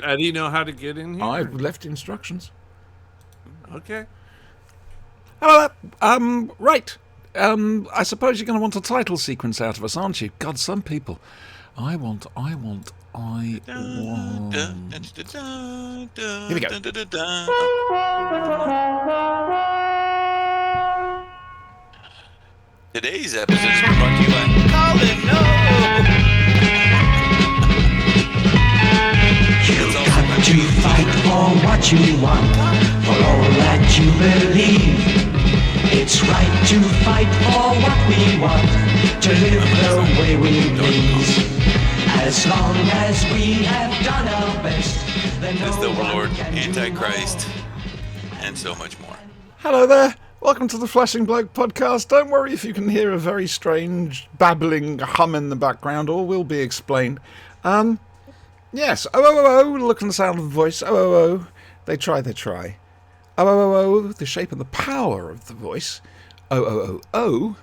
Eddie know how to get in here? I've left instructions. Okay. Hello. Right. I suppose you're going to want a title sequence out of us, aren't you? God, some people. I want. Here we go. Today's episode is brought to you by Colin. No. You've got to fight for what you want, for all that you believe. It's right to fight for what we want, to live the way we please. As long as we have done our best, then It's the no one Overlord, can do Antichrist, more. and so much more. Hello there. Welcome to the Flashing Bloke podcast. Don't worry if you can hear a very strange babbling hum in the background. All will be explained. Yes. Oh. Look and the sound of the voice. Oh. They try. Oh. The shape and the power of the voice. Oh.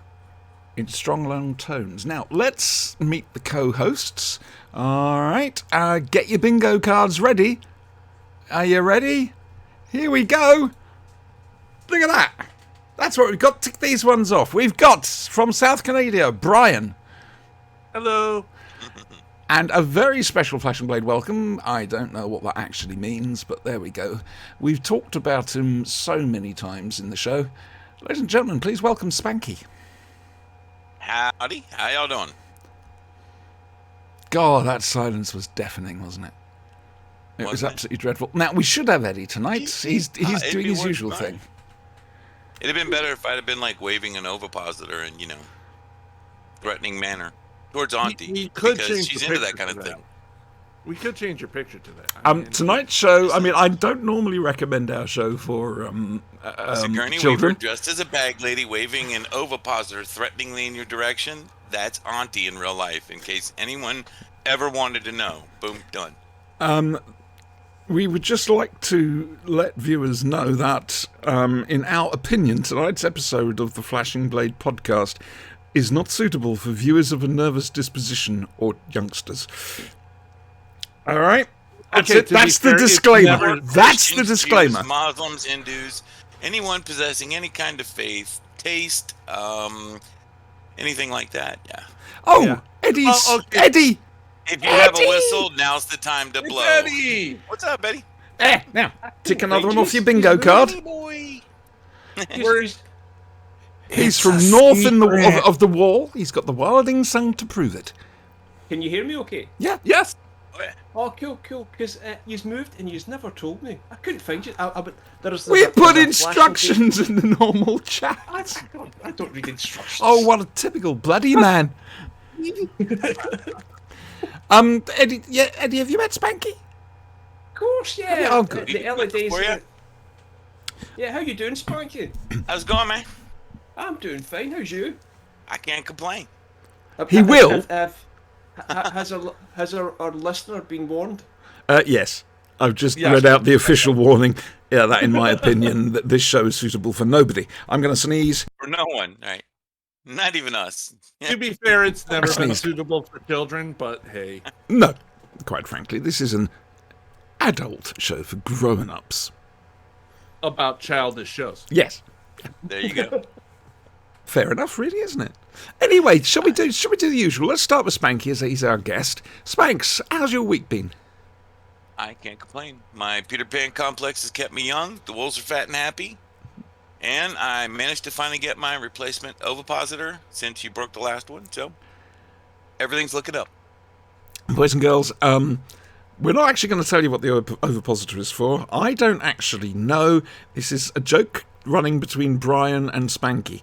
In strong, long tones. Now, let's meet the co-hosts. All right. Get your bingo cards ready. Are you ready? Here we go. Look at that. That's what we've got. Tick these ones off. We've got, from South Canada, Brian. Hello. And a very special Flash and Blade welcome. I don't know what that actually means, but there we go. We've talked about him so many times in the show. Ladies and gentlemen, please welcome Spanky. Howdy. How y'all doing? God, that silence was deafening, wasn't it? It was Wasn't it? absolutely dreadful. Now, we should have Eddie tonight. He's it'd doing be his worth usual fine. thing. It'd have been better if I'd have been like waving an ovipositor in, threatening manner towards Auntie, you could because change she's the into that picture kind of to thing. We could change your picture to that. Tonight's show, I don't normally recommend our show for Sigourney Weaver children. dressed as a bag lady waving an ovipositor threateningly in your direction. That's Auntie in real life, in case anyone ever wanted to know. Boom, done. We would just like to let viewers know that, in our opinion, tonight's episode of the Flashing Blade podcast is not suitable for viewers of a nervous disposition or youngsters. All right? That's Okay, it. to be That's the fair, it's disclaimer. never- That's the Christians, disclaimer. Jews, Muslims, Hindus, anyone possessing any kind of faith, taste, anything like that. Yeah. Oh, Yeah. Eddie's... Oh, okay. Eddie! If you have a Eddie! whistle, now's the time to blow. Eddie! What's up, Betty? Now, tick another one off your bingo card. Boy. Where's... He's It's from a north in the secret. of the wall. He's got the Wilding song to prove it. Can you hear me okay? Yeah. Yes. Oh, yeah. Oh, cool, because you've moved and you've never told me. I couldn't find you. We put instructions in the normal chat. I don't read instructions. Oh, what a typical bloody man. Eddie, Eddie, have you met Spanky? Of course, yeah. Yeah, oh, good. The early days. For ya? Yeah, how you doing, Spanky? How's it going, man? I'm doing fine. How's you? I can't complain. He will. Has our listener been warned? Yes. I've just Yes. read out the official warning. Yeah, that, in my opinion, that this show is suitable for nobody. I'm going to sneeze. For no one, right? Not even us. To be fair, it's never been sneezed. suitable for children, but hey. No, quite frankly, this is an adult show for grown-ups. About childish shows. Yes. There you go. Fair enough, really, isn't it? Anyway, shall we do the usual? Let's start with Spanky, as he's our guest. Spanks, how's your week been? I can't complain. My Peter Pan complex has kept me young. The wolves are fat and happy. And I managed to finally get my replacement ovipositor since you broke the last one. So everything's looking up. Boys and girls, we're not actually going to tell you what the ovipositor is for. I don't actually know. This is a joke running between Brian and Spanky.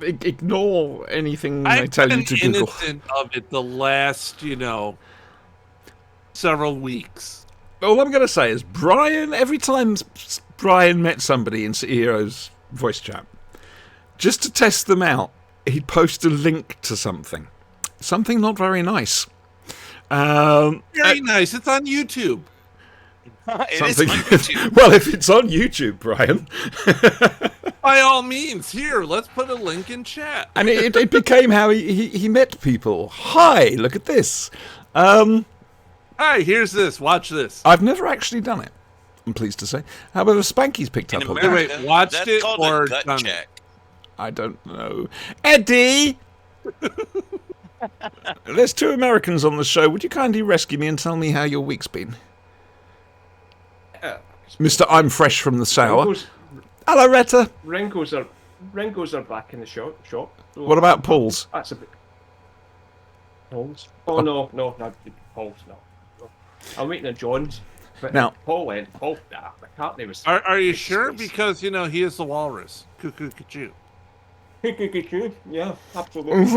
Ignore anything they I've tell been you to Google. innocent of it the last, several weeks. All I'm going to say is Brian, every time Brian met somebody in CEO's voice chat, just to test them out, he'd post a link to something. Something not very nice. Very nice. It's on YouTube. It is Something. on YouTube. Well, if it's on YouTube, Brian. By all means, here, let's put a link in chat. And it became how he met people. Hi, look at this. Hey, here's this. Watch this. I've never actually done it, I'm pleased to say. However, Spanky's picked In up on it. America, Wait, watched that's it called or a gut done it? check. I don't know. Eddie! There's 2 Americans on the show. Would you kindly rescue me and tell me how your week's been? Mr. I'm fresh from the sour. Hello, Retta. Ringo's are back in the shop. So What about Paul's? That's a bit. Paul's? Oh no, not Paul's. No. I'm waiting on John's. But Now- Paul went. Paul, McCartney was. Are you sure? Because he is the walrus. Cuckoo, cuckoo. Yeah, absolutely. It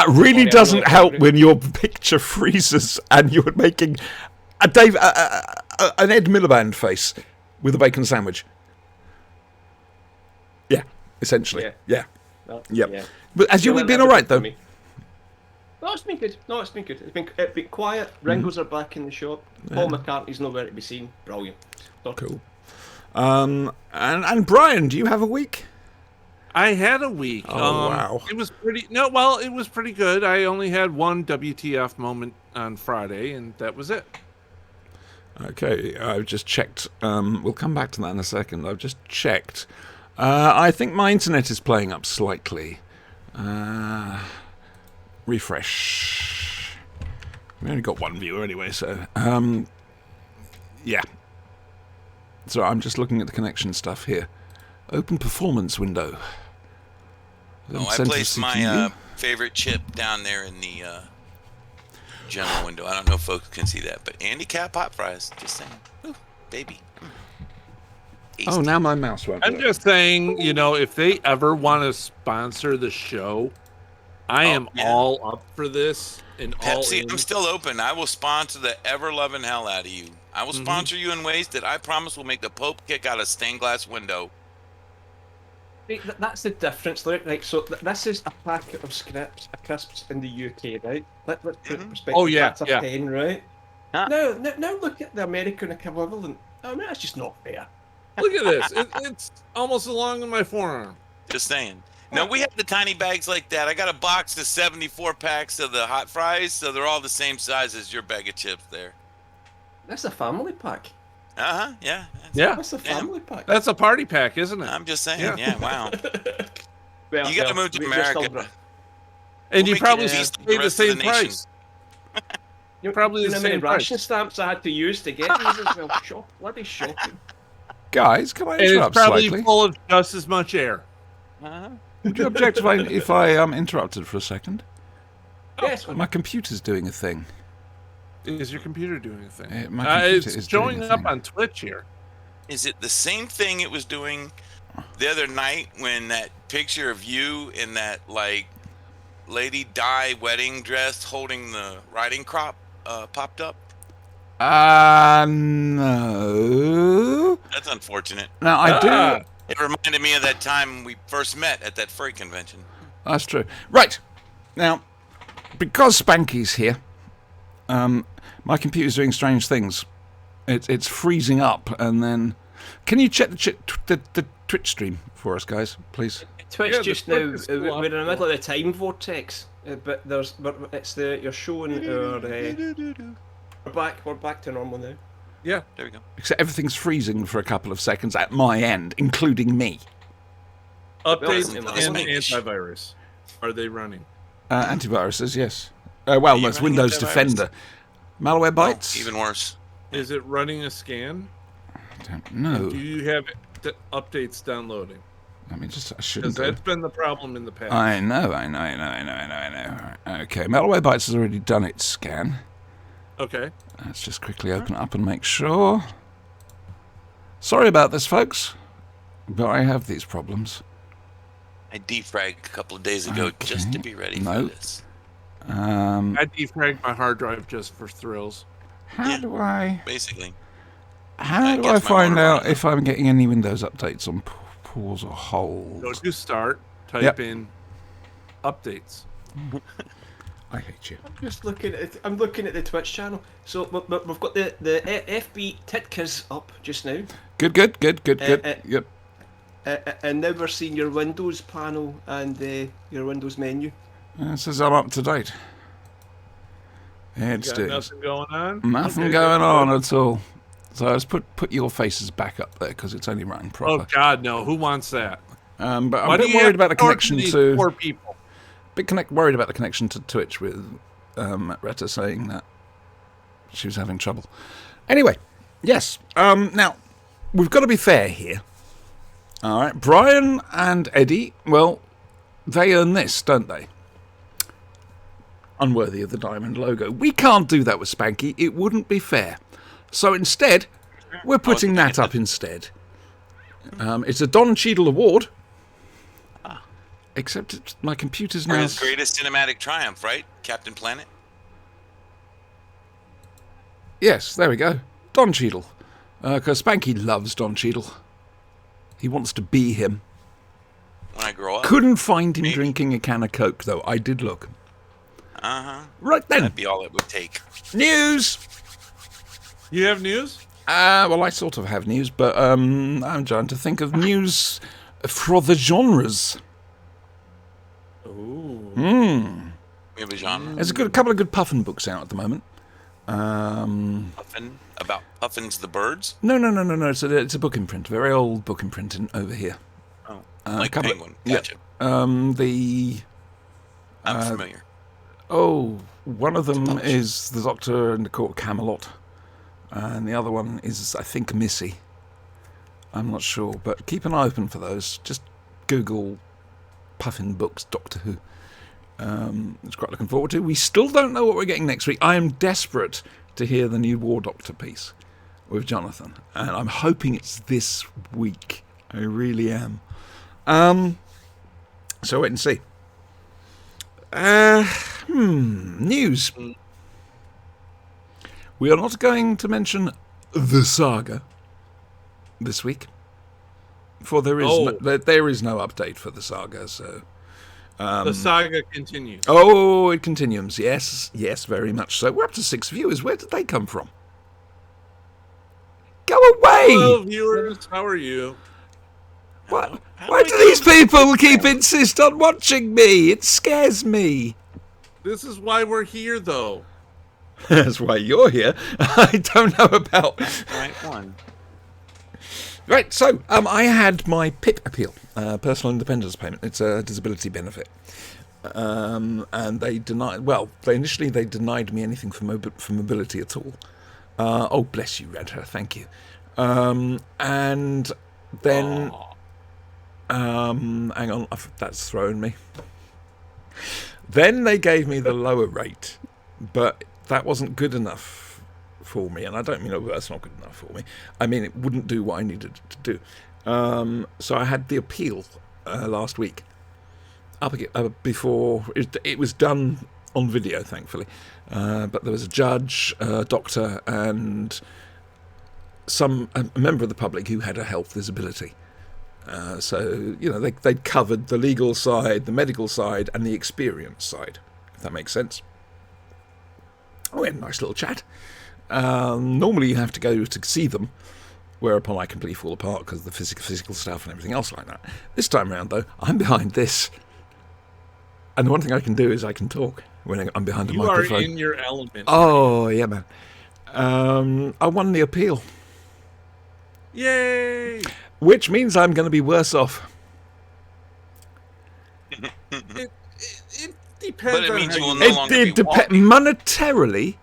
really Sorry, doesn't I'm help not- when your picture freezes and you're making an Ed Miliband face with a bacon sandwich. Yeah, essentially. Yeah. No, Yep. yeah. But has your You'll week been have all right, to though? me. No, it's been good. It's been quiet. Ringo's are back in the shop. Paul McCartney's nowhere to be seen. Brilliant. Cool. And Brian, do you have a week? I had a week. Oh, wow. It was pretty. No, well, it was pretty good. I only had one WTF moment on Friday, and that was it. Okay, I've just checked. We'll come back to that in a second. I've just checked. I think my internet is playing up slightly. Refresh. We only got one viewer anyway, so yeah. So I'm just looking at the connection stuff here. Open performance window. Oh, I placed my favorite chip down there in the general window. I don't know if folks can see that, but Andy Cap hot fries. Just saying. Ooh, baby. Oh, now my mouse won't. I'm work. just saying, if they ever want to sponsor the show, I am all up for this and all Pepsi, in. I'm still open. I will sponsor the ever-loving hell out of you. I will sponsor you in ways that I promise will make the Pope kick out a stained glass window. That's the difference, right? So this is a packet of crisps in the UK, right? Let's put it in perspective. Oh, yeah, That's a yeah. 10, right? Huh? Now look at the American equivalent. I mean, that's just not fair. Look at this. It's almost as long as my forearm. Just saying. No, we have the tiny bags like that. I got a box of 74 packs of the hot fries, so they're all the same size as your bag of chips there. That's a family pack. Uh-huh, yeah. Yeah, That's a family pack. that's a party pack, isn't it? I'm just saying, Yeah. yeah, wow. Well, You gotta move to we're still America. br- And you make probably it pay easy for the the rest of the same nation. price. You Probably you the know how many same price. ration stamps I had to use to get these as well. Bloody shocking. Guys, can I And it's interrupt probably slightly? full of just as much air. Uh-huh. Would you object if I interrupted for a second? Yes, My computer's doing a thing. Is your computer doing a thing? My computer It's is doing showing a up thing. on Twitch here. Is it the same thing it was doing the other night when that picture of you in that, like, Lady Di wedding dress holding the riding crop popped up? No. That's unfortunate. Now, I do... It reminded me of that time we first met at that furry convention. That's true. Right. Now, because Spanky's here, my computer's doing strange things. It's freezing up, and then... Can you check the Twitch stream for us, guys, please? Twitch Yeah, the just Twitch now. is still We're in the up. middle of the time vortex, but you're showing our. We're back to normal now. Yeah. There we go. Except everything's freezing for a couple of seconds at my end, including me. Updates Well, and it's- antivirus. Are they running? Antiviruses, yes. Well, you that's running Windows antivirus? Defender. Malware Oh, bytes? even worse. Is it running a scan? I don't know. Do you have updates downloading? I mean, I Because shouldn't do. that's been the problem in the past. I know. Okay, Malware bytes has already done its scan. Okay. Let's just quickly open it up and make sure. Sorry about this, folks, but I have these problems. I defragged a couple of days ago just to Okay. be ready No. for this. I defragged my hard drive just for thrills. How Yeah. do I Basically. how do I gets my find motor out running. if I'm getting any Windows updates on pause or hold? Go to start, type Yep. in updates. I hate you. Just looking at it. I'm looking at the Twitch channel. So we've got the FB Titkas up just now, Good. Yep. and now we're seeing your Windows panel and your Windows menu. It says I'm up to date. It's Got doing nothing going on. nothing Okay, going that's on good. at all. So let's put your faces back up there because it's only running proper. Oh God, no! Who wants that? But I'm Why a do bit you have worried about the to talk connection these to. poor people? Worried about the connection to Twitch with Retta saying that she was having trouble. Anyway, yes. Now we've got to be fair here. All right, Brian and Eddie. Well, they earn this, don't they? Unworthy of the diamond logo. We can't do that with Spanky. It wouldn't be fair. So instead, we're putting that up instead. It's a Don Cheadle Award. Except my computer's For now. his greatest cinematic triumph, right? Captain Planet? Yes, there we go. Don Cheadle. Because Spanky loves Don Cheadle. He wants to be him. When I grow up. Couldn't find him Maybe. drinking a can of Coke, though. I did look. Uh-huh. Right then. That'd be all it would take. News! You have news? Well, I sort of have news, but I'm trying to think of news for the genres. Ooh. We have a genre. There's a couple of good Puffin books out at the moment. Puffin? About Puffins the birds? No. It's a book imprint, a very old book imprint over here. Oh, A like couple Penguin. yeah. Gotcha. I'm familiar. One of them is The Doctor and the Court of Camelot, and the other one is, I think, Missy. I'm not sure, but keep an eye open for those. Just Google Puffin Books Doctor Who. It's quite looking forward to. We still don't know what we're getting next week. I am desperate to hear the new War Doctor piece with Jonathan, and I'm hoping it's this week. I really am. So wait and see. News. We are not going to mention the saga this week, for there is no update for the saga. So The saga continues. it continues. Yes, very much so. We're up to 6 viewers. Where did they come from? Go away! Hello, viewers. How are you? Why do these people keep insist on watching me? It scares me. This is why we're here, though. That's why you're here. I don't know about. Right one. Right, so I had my PIP appeal, personal independence payment. It's a disability benefit, and they denied. Well, initially they denied me anything for mobility at all. Oh, bless you, Redher. Thank you. And then, hang on, that's thrown me. Then they gave me the lower rate, but that wasn't good enough for me, and I don't mean that's not good enough for me. I mean it wouldn't do what I needed it to do. So I had the appeal last week. Before it was done on video, thankfully, but there was a judge, a doctor, and a member of the public who had a health disability. So they covered the legal side, the medical side, and the experience side. If that makes sense. We had a nice little chat. Normally you have to go to see them, whereupon I completely fall apart because of the physical stuff and everything else like that. This time around, though, I'm behind this. And the one thing I can do is I can talk when I'm behind a You microphone. are in your element. Oh, yeah, man. I won the appeal, Yay! which means I'm going to be worse off. It depends But it on means how you will you- no longer be walking. Monetarily,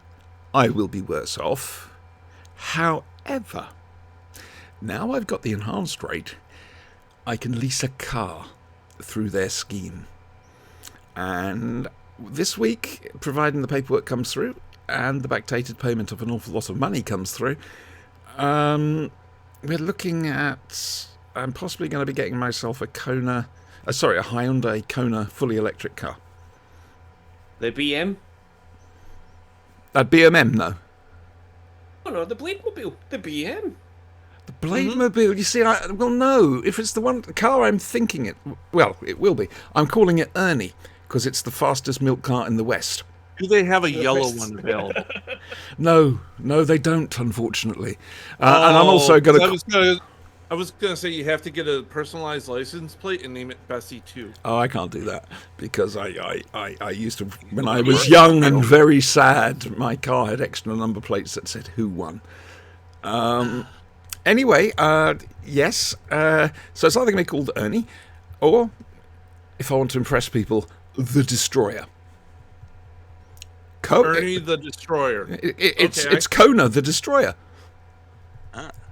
I will be worse off. However, now I've got the enhanced rate, I can lease a car through their scheme. And this week, providing the paperwork comes through and the backdated payment of an awful lot of money comes through, we're looking at... I'm possibly going to be getting myself a Hyundai Kona fully electric car. The BM? That BMM, no. Oh no, the Blademobile. The BM. The Blademobile, you see, no. If it's the car I'm thinking it will be. I'm calling it Ernie, because it's the fastest milk cart in the West. Do they have a yellow one available? No, they don't, unfortunately. And I'm also going to... I was gonna say you have to get a personalized license plate and name it Bessie 2. Oh, I can't do that because I used to, when I was young and very sad, my car had extra number plates that said who won. Anyway, yes, so it's either going to be called Ernie, or, if I want to impress people, the Destroyer. Ernie the Destroyer. It's Kona the Destroyer.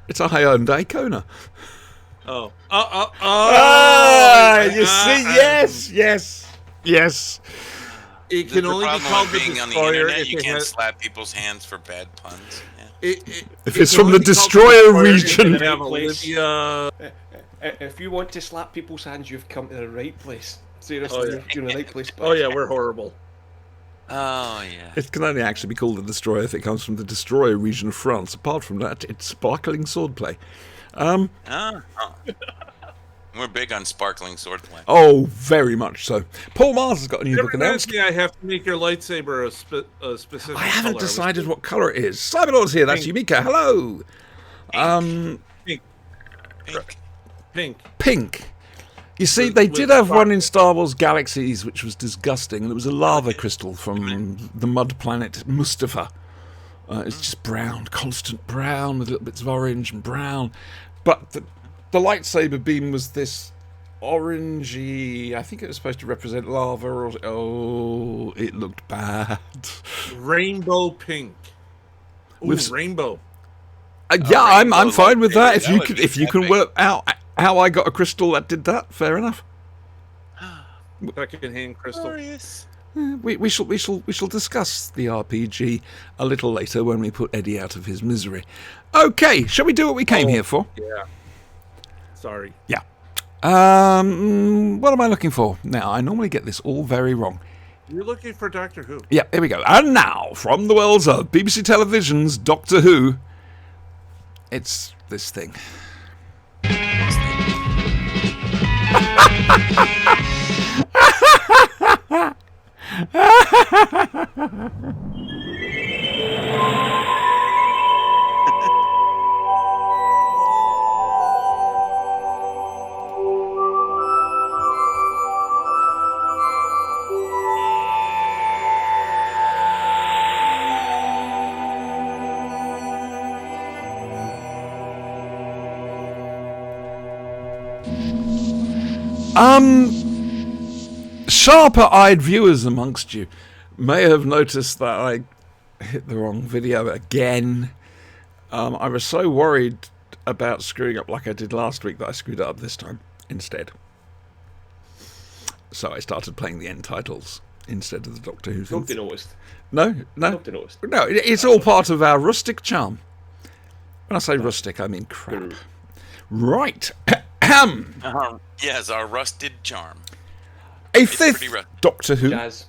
It's a Hyundai Kona. Oh. You see, yes. It can only be called the being on the Destroyer internet. if You it can't has. slap people's hands for bad puns. Yeah. If it's from the Destroyer region. Have Olivia. If you want to slap people's hands, you've come to the right place. Seriously, you're in the right place. Oh yeah, we're horrible. Oh yeah. It can only actually be called the Destroyer if it comes from the Destroyer region of France. Apart from that, it's sparkling swordplay. We're big on sparkling swordplay. Oh, very much so. Paul Mars has got a new book announced. I have to make your lightsaber a specific I haven't color. decided what colour it is. Simon Lord's here. That's Yumika. Hello. Pink. You see, they did have one in Star Wars Galaxies which was disgusting. There was a lava crystal from the mud planet Mustafa. It's just brown, constant brown with little bits of orange and brown. But the lightsaber beam was this orangey. I think it was supposed to represent lava. Oh, it looked bad. Rainbow pink. Ooh, rainbow. Yeah, I'm fine with that. If you can epic. work out how I got a crystal that did that, fair enough. Second-hand crystal. We shall discuss the RPG a little later when we put Eddie out of his misery. Okay, shall we do what we came here for? Yeah. Sorry. Yeah. What am I looking for? Now, I normally get this all very wrong. You're looking for Doctor Who. Yeah, here we go. And now, from the worlds of BBC Television's Doctor Who, it's this thing. Sharper-eyed viewers amongst you may have noticed that I hit the wrong video again. I was so worried about screwing up like I did last week that I screwed it up this time instead. So I started playing the end titles instead of the Doctor Who thing. Nobody noticed. No. Nobody noticed. No, it's all part of our rustic charm. When I say rustic, I mean crap. Right. Yes, our rusted charm. A It's fifth pretty rough. Doctor Who. Jazz.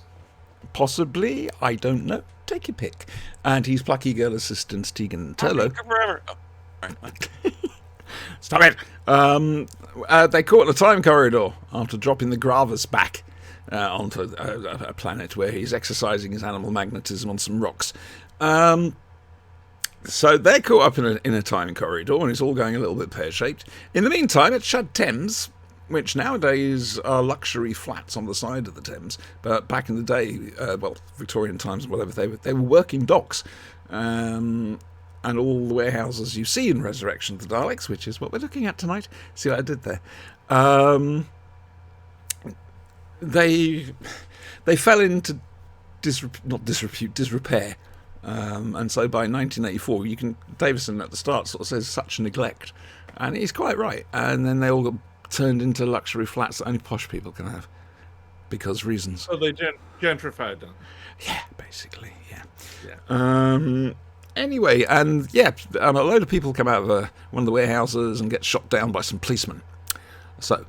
Possibly, I don't know. Take your pick. And he's plucky girl assistant Tegan Turlow. Forever. Oh, right. Stop it! They caught the time corridor after dropping the Gravis back onto a planet where he's exercising his animal magnetism on some rocks. So they're caught up in a time corridor, and it's all going a little bit pear-shaped. In the meantime, at Shad Thames, which nowadays are luxury flats on the side of the Thames, but back in the day, Victorian times, whatever, they were working docks. And all the warehouses you see in Resurrection of the Daleks, which is what we're looking at tonight. See what I did there? They fell into disrepair. And so by 1984, Davison at the start sort of says such neglect, and he's quite right. And then they all got turned into luxury flats that only posh people can have because reasons. So they gentrified them. Yeah, basically, yeah. Anyway, and a load of people come out of one of the warehouses and get shot down by some policemen. So,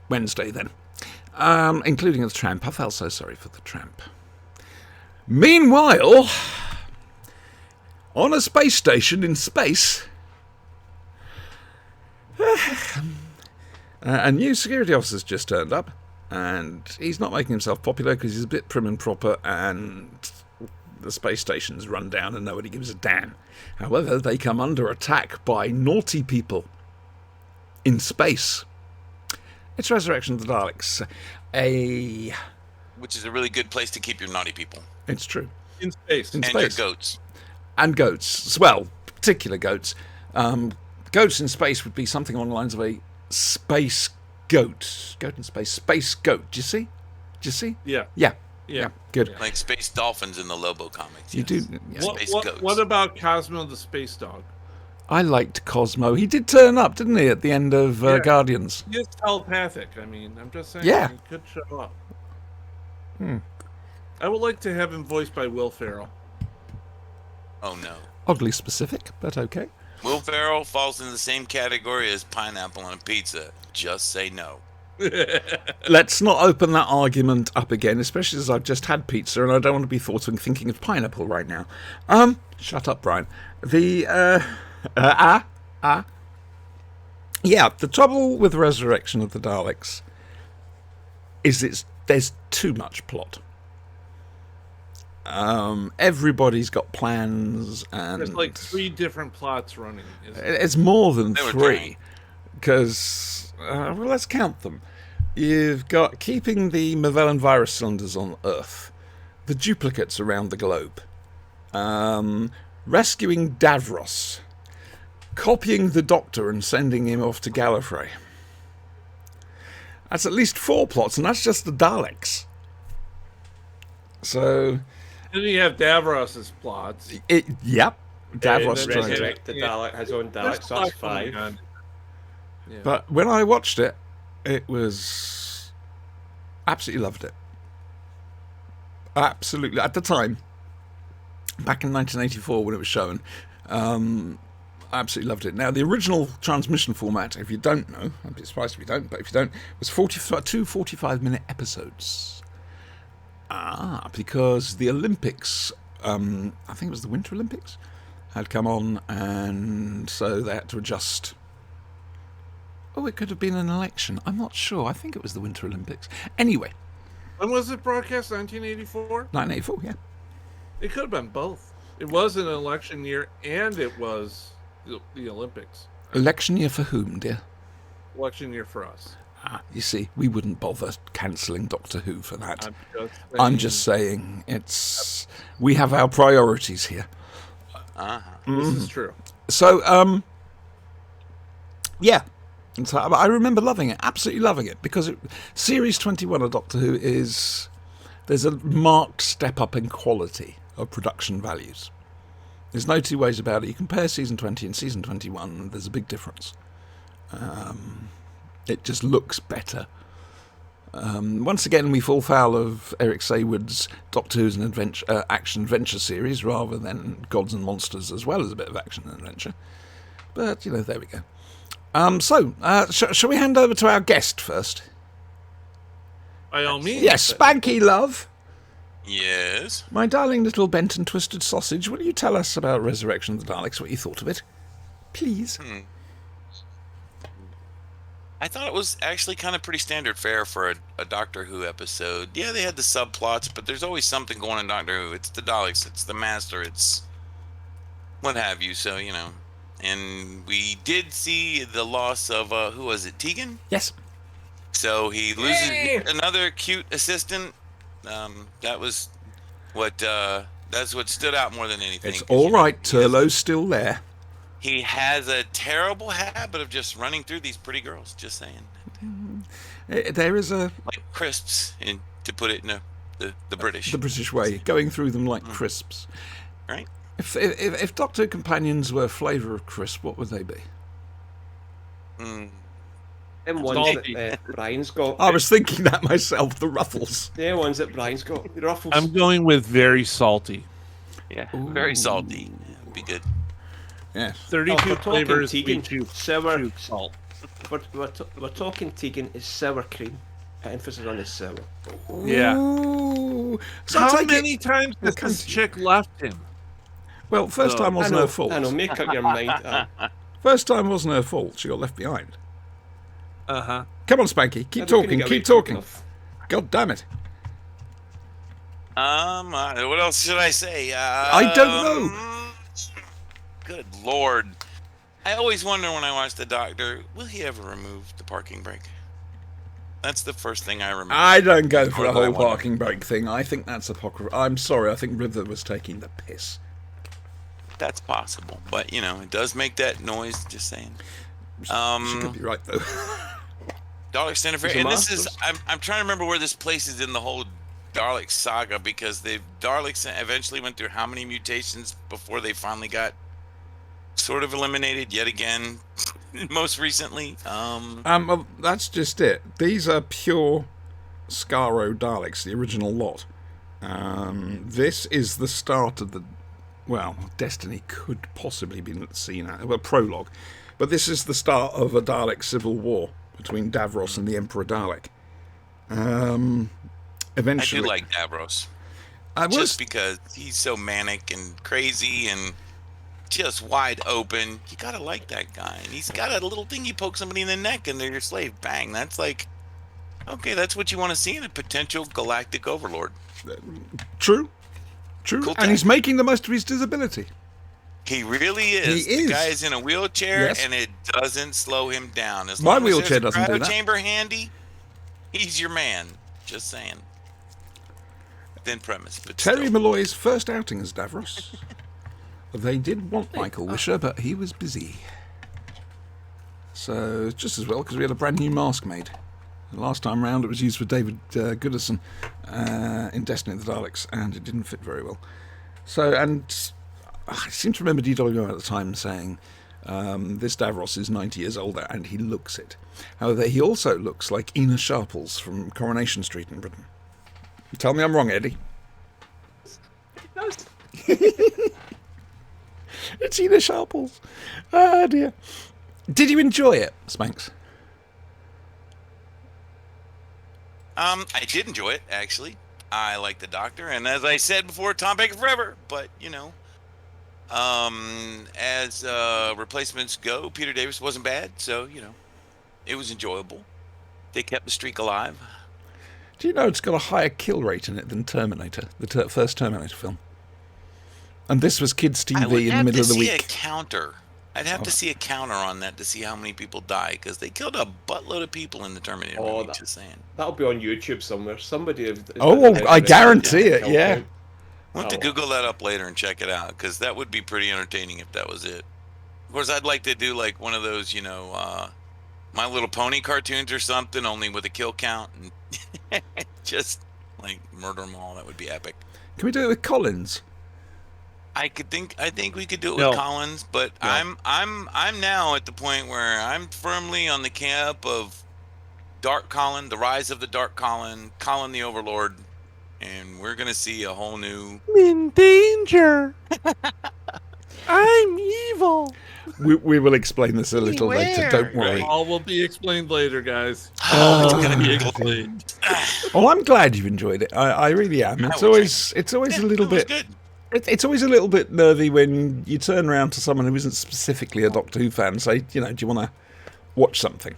Wednesday then. Including the tramp. I felt so sorry for the tramp. Meanwhile, on a space station in space, a new security officer's just turned up, and he's not making himself popular because he's a bit prim and proper, and the space station's run down and nobody gives a damn. However, they come under attack by naughty people. in space. It's Resurrection of the Daleks. Which is a really good place to keep your naughty people. It's true. In space. In and space. your goats. And goats as well, particular goats. Goats in space would be something along the lines of a space goat. Goat in space. Space goat. Do you see? Yeah. Yeah. Good. Like space dolphins in the Lobo comics. You yes. do. Yeah. Space goats. What about Cosmo the space dog? I liked Cosmo. He did turn up, didn't he, at the end of Yeah. Guardians? He is telepathic. I mean, I'm just saying. Yeah. He could show up. I would like to have him voiced by Will Ferrell. Oh no. Oddly specific, but okay. Will Ferrell falls in the same category as pineapple on a pizza. Just say no. Let's not open that argument up again, especially as I've just had pizza and I don't want to be thinking of pineapple right now. Shut up, Brian. Yeah, the trouble with Resurrection of the Daleks is there's too much plot. Everybody's got plans, and There's like 3 different plots running. it's more than They were 3, trying. because well, let's count them. You've got keeping the Magellan virus cylinders on Earth, the duplicates around the globe, rescuing Davros, copying the Doctor and sending him off to Gallifrey. That's at least 4 plots, and that's just the Daleks. So, Then you have Davros's plots. Davros then trying to. Resurrect the Dalek, his own Dalek, so that's 5. Yeah. But when I watched it, it was absolutely loved it. Absolutely, at the time, back in 1984 when it was shown, I absolutely loved it. Now, the original transmission format, if you don't know, I'd be surprised if you don't, but if you don't, was 2 45-minute episodes. Because the Olympics, I think it was the Winter Olympics, had come on, and so they had to adjust. Oh, it could have been an election. I'm not sure. I think it was the Winter Olympics. Anyway, When was it broadcast? 1984? 1984, yeah. It could have been both. It was an election year, and it was the Olympics. Election year for whom, dear? Election year for us. You see, we wouldn't bother cancelling Doctor Who for that. I'm I'm just saying, we have our priorities here. This is true. So, yeah. And so I remember loving it, absolutely loving it, because Series 21 of Doctor Who there's a marked step up in quality of production values. There's no two ways about it. You compare Season 20 and Season 21, and there's a big difference. It just looks better. Once again, we fall foul of Eric Saywood's Doctor Who's an action-adventure series rather than Gods and Monsters, as well as a bit of action and adventure. But, there we go. Shall we hand over to our guest first? By all means. Yes, Spanky, love. Yes. My darling little bent and twisted sausage, will you tell us about Resurrection of the Daleks, what you thought of it? Please. I thought it was actually kind of pretty standard fare for a Doctor Who episode. Yeah, they had the subplots, but there's always something going on in Doctor Who. It's the Daleks, it's the Master, it's what have you. So, and we did see the loss of, who was it, Tegan? Yes. So he loses another cute assistant. That was that's what stood out more than anything. It's all right, Turlo's still there. He has a terrible habit of just running through these pretty girls. Just saying. There is a... Like crisps, to put it in the British. The British way, going through them like crisps. Right? If Doctor Companions were flavour of crisp, what would they be? Them ones that Brian's got. I was thinking that myself, the Ruffles. The ones that Brian's got. The Ruffles. I'm going with very salty. Yeah, very salty. Would be good. Yeah. 32 we're flavors, talking we sour. choose salt. We're talking Tegan is sour cream. Emphasis on the sour. Yeah. Ooh. So I How take many it- times has this chick left him? Well, first time wasn't her fault. I know, make up your mind. First time wasn't her fault. She got left behind. Uh-huh. Come on, Spanky. Keep talking. Keep talking. God damn it. What else should I say? I don't know. Good Lord. I always wonder when I watch the Doctor, will he ever remove the parking brake? That's the first thing I remember. I don't go for Or the that I whole wonder. parking brake thing. I think that's apocryphal. I'm sorry, I think River was taking the piss. That's possible, but it does make that noise. Just saying. She could be right, though. Dalek Center Fair, He's a and this is Masters. I'm trying to remember where this place is in the whole Dalek saga, because the Daleks eventually went through how many mutations before they finally got sort of eliminated yet again, most recently. Well, that's just it. These are pure Skaro Daleks, the original lot. This is the start of the... Well, Destiny could possibly be seen as... Well, prologue. But this is the start of a Dalek civil war between Davros and the Emperor Dalek. Eventually... I do like Davros, just because he's so manic and crazy and just wide open. You gotta like that guy, and he's got a little thing. You poke somebody in the neck, and they're your slave. Bang! That's like, okay, that's what you want to see in a potential galactic overlord. True. Cool And he's tech. making the most of his disability. He really is. He is. The guy is in a wheelchair, Yes. and it doesn't slow him down. As My long as wheelchair there's a doesn't do cryo that. chamber handy, he's your man. Just saying. Thin premise, but Terry still. Malloy's first outing as Davros. They did want Michael Wisher, but he was busy. So it's just as well, because we had a brand new mask made. The last time round, it was used for David Goodison in Destiny of the Daleks, and it didn't fit very well. So, and I seem to remember DWO at the time saying, this Davros is 90 years older, and he looks it. However, he also looks like Ina Sharples from Coronation Street in Britain. You tell me I'm wrong, Eddie. It's Ina Sharples. Ah, dear. Did you enjoy it, Spanks? I did enjoy it, actually. I like the Doctor, and as I said before, Tom Baker forever. But as replacements go, Peter Davis wasn't bad, so it was enjoyable. They kept the streak alive. Do you know it's got a higher kill rate in it than Terminator, the first Terminator film? And this was kids' I would TV in the have middle to of the see a week. counter. I'd have to see a counter on that to see how many people die, because they killed a buttload of people in the Terminator Oh, movie. Just saying. That'll be on YouTube somewhere. Somebody. Has Oh, done a I documentary guarantee on it, the yeah. count. I'll have to Oh. Google that up later and check it out, because that would be pretty entertaining if that was it. Of course, I'd like to do like one of those, My Little Pony cartoons or something, only with a kill count, and just like murder them all. That would be epic. Can we do it with Collins? I think we could do it No. with Collins, but No. I'm now at the point where I'm firmly on the camp of Dark Colin, the rise of the Dark Colin, Colin the Overlord, and we're gonna see a whole new. In danger. I'm evil. We will explain this a little later, don't worry. All will be explained later, guys. Oh, it's All gonna will be explained. Well, I'm glad you've enjoyed it. I really am. It's will always a little it was bit. good. It's always a little bit nervy when you turn around to someone who isn't specifically a Doctor Who fan and say, do you want to watch something?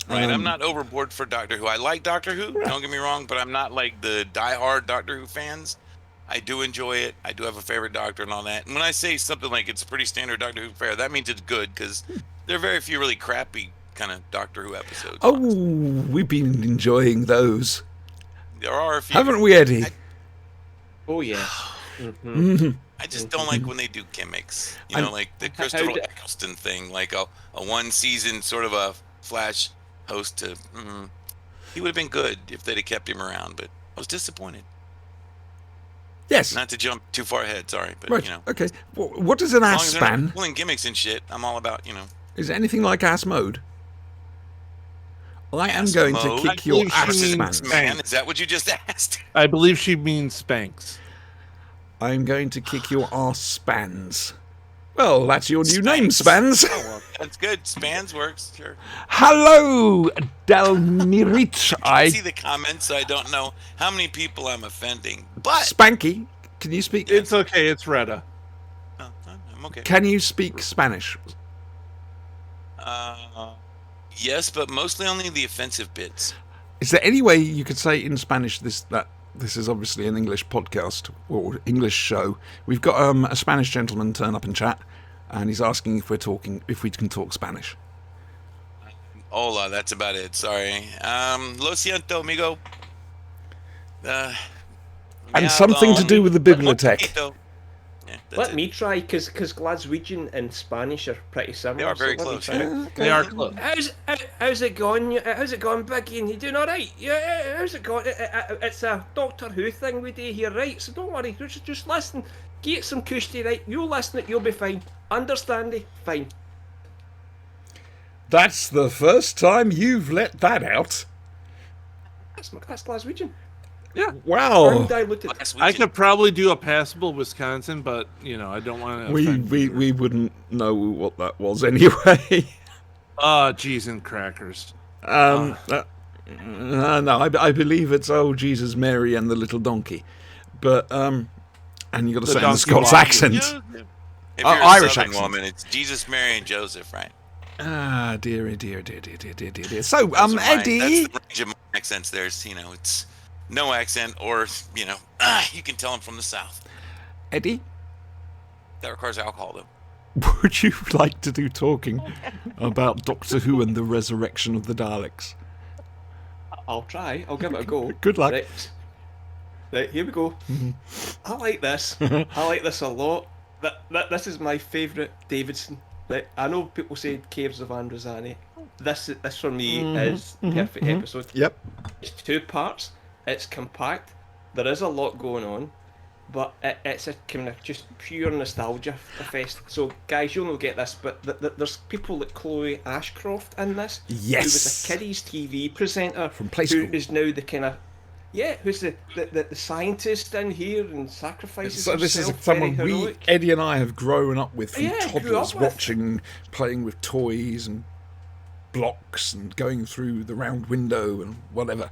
Right, I'm not overboard for Doctor Who. I like Doctor Who, don't get me wrong, but I'm not like the diehard Doctor Who fans. I do enjoy it. I do have a favorite Doctor and all that. And when I say something like it's pretty standard Doctor Who fare, that means it's good, because there are very few really crappy kind of Doctor Who episodes. Oh, honestly. we've been enjoying those, There are a few. haven't we, Eddie? Oh yeah. I just don't like when they do gimmicks. Like the How Christopher d- Eccleston thing, like a one season sort of a Flash host to. He would have been good if they'd have kept him around, but I was disappointed. Yes. Not to jump too far ahead, sorry, but Right. Okay. What does an as long ass as they're not span? pulling gimmicks and shit, I'm all about Is it anything like ass mode? I am Ass going mode? to kick your I ass believe she span. means- Man, is that what you just asked? I believe she means Spanks. I'm going to kick your ass spans. Well, that's your new name, Spans. Spans. Oh, well, that's good. Spans works, sure. Hello, Delmirit. I see the comments, so I don't know how many people I'm offending, but Spanky, can you speak? It's okay. It's Retta. I'm okay. Can you speak Spanish? Yes, but mostly only the offensive bits. Is there any way you could say in Spanish that this is obviously an English podcast or English show? We've got a Spanish gentleman turn up and chat. and he's asking if we can talk Spanish. Hola, that's about it. Sorry. Lo siento, amigo. And something to do with the bibliothèque. Yeah, Let me try, because Glaswegian and Spanish are pretty similar. They are very let me close, try. yeah. They are close. How's it going? How's it going, Biggie? You doing all right? Yeah. How's it going? It's a Doctor Who thing we do here, right? So don't worry. Just listen. Get some cushy, right? You'll listen. It. You'll be fine. Understand it? Fine. That's the first time you've let that out. That's Glaswegian. Yeah. Wow. Undiluted. I could probably do a passable Wisconsin, but I don't want to. We wouldn't know what that was anyway. Cheese and crackers. No, I believe it's Oh Jesus, Mary and the Little Donkey, but and you got to say in the Scots accent. If you're a Irish Southern accent. woman, it's Jesus, Mary, and Joseph, right? Ah, dear. So, Those are Eddie. that's the range of my accents. There's, it's no accent, or you can tell I'm from the South. Eddie, That requires alcohol, though. would you like to do talking about Doctor Who and the resurrection of the Daleks? I'll try. I'll give it a go. Good luck. Right, here we go. I like this. I like this a lot. This is my favourite Davidson. Right, I know people say Caves of Androzani. This for me is perfect episode. Yep. It's 2 parts. It's compact. There is a lot going on, but it's a kind of just pure nostalgia fest. So guys, you'll not get this, but there's people like Chloe Ashcroft in this. Yes. Who was a kiddies TV presenter From Play School. Who is now the kind of who's the scientist in here and sacrifices So this is himself, someone very we, heroic. Eddie and I, have grown up with from Yeah, grew toddlers, up with. watching, playing with toys and blocks and going through the round window and whatever.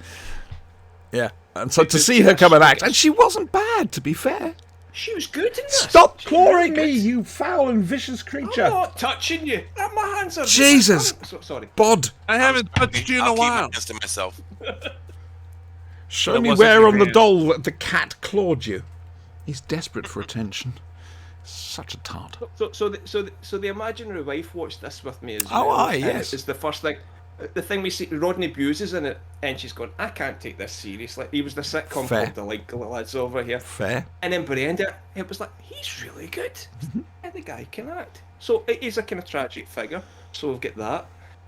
Yeah, and so to see her come and act, and she wasn't bad, to be fair. She was good in this. Stop She was really clawing me, good. you foul and vicious I'm creature! not touching you. My hands are. Jesus. Sorry. Bod, I haven't touched you in I'll a keep my while. hands to myself. show That me wasn't where your on the hand. doll that the cat clawed you. He's desperate for attention. Such a tart. So the imaginary wife watched this with me as Oh, well. aye, and yes. It's the first thing. The thing we see, Rodney Bewes is in it, and she's going, I can't take this seriously. He was the sitcom Fair. called The Like Lads Over Here. Fair. And then by the end of it, it was like, he's really good. And the guy can act. So it is a kind of tragic figure. So we've got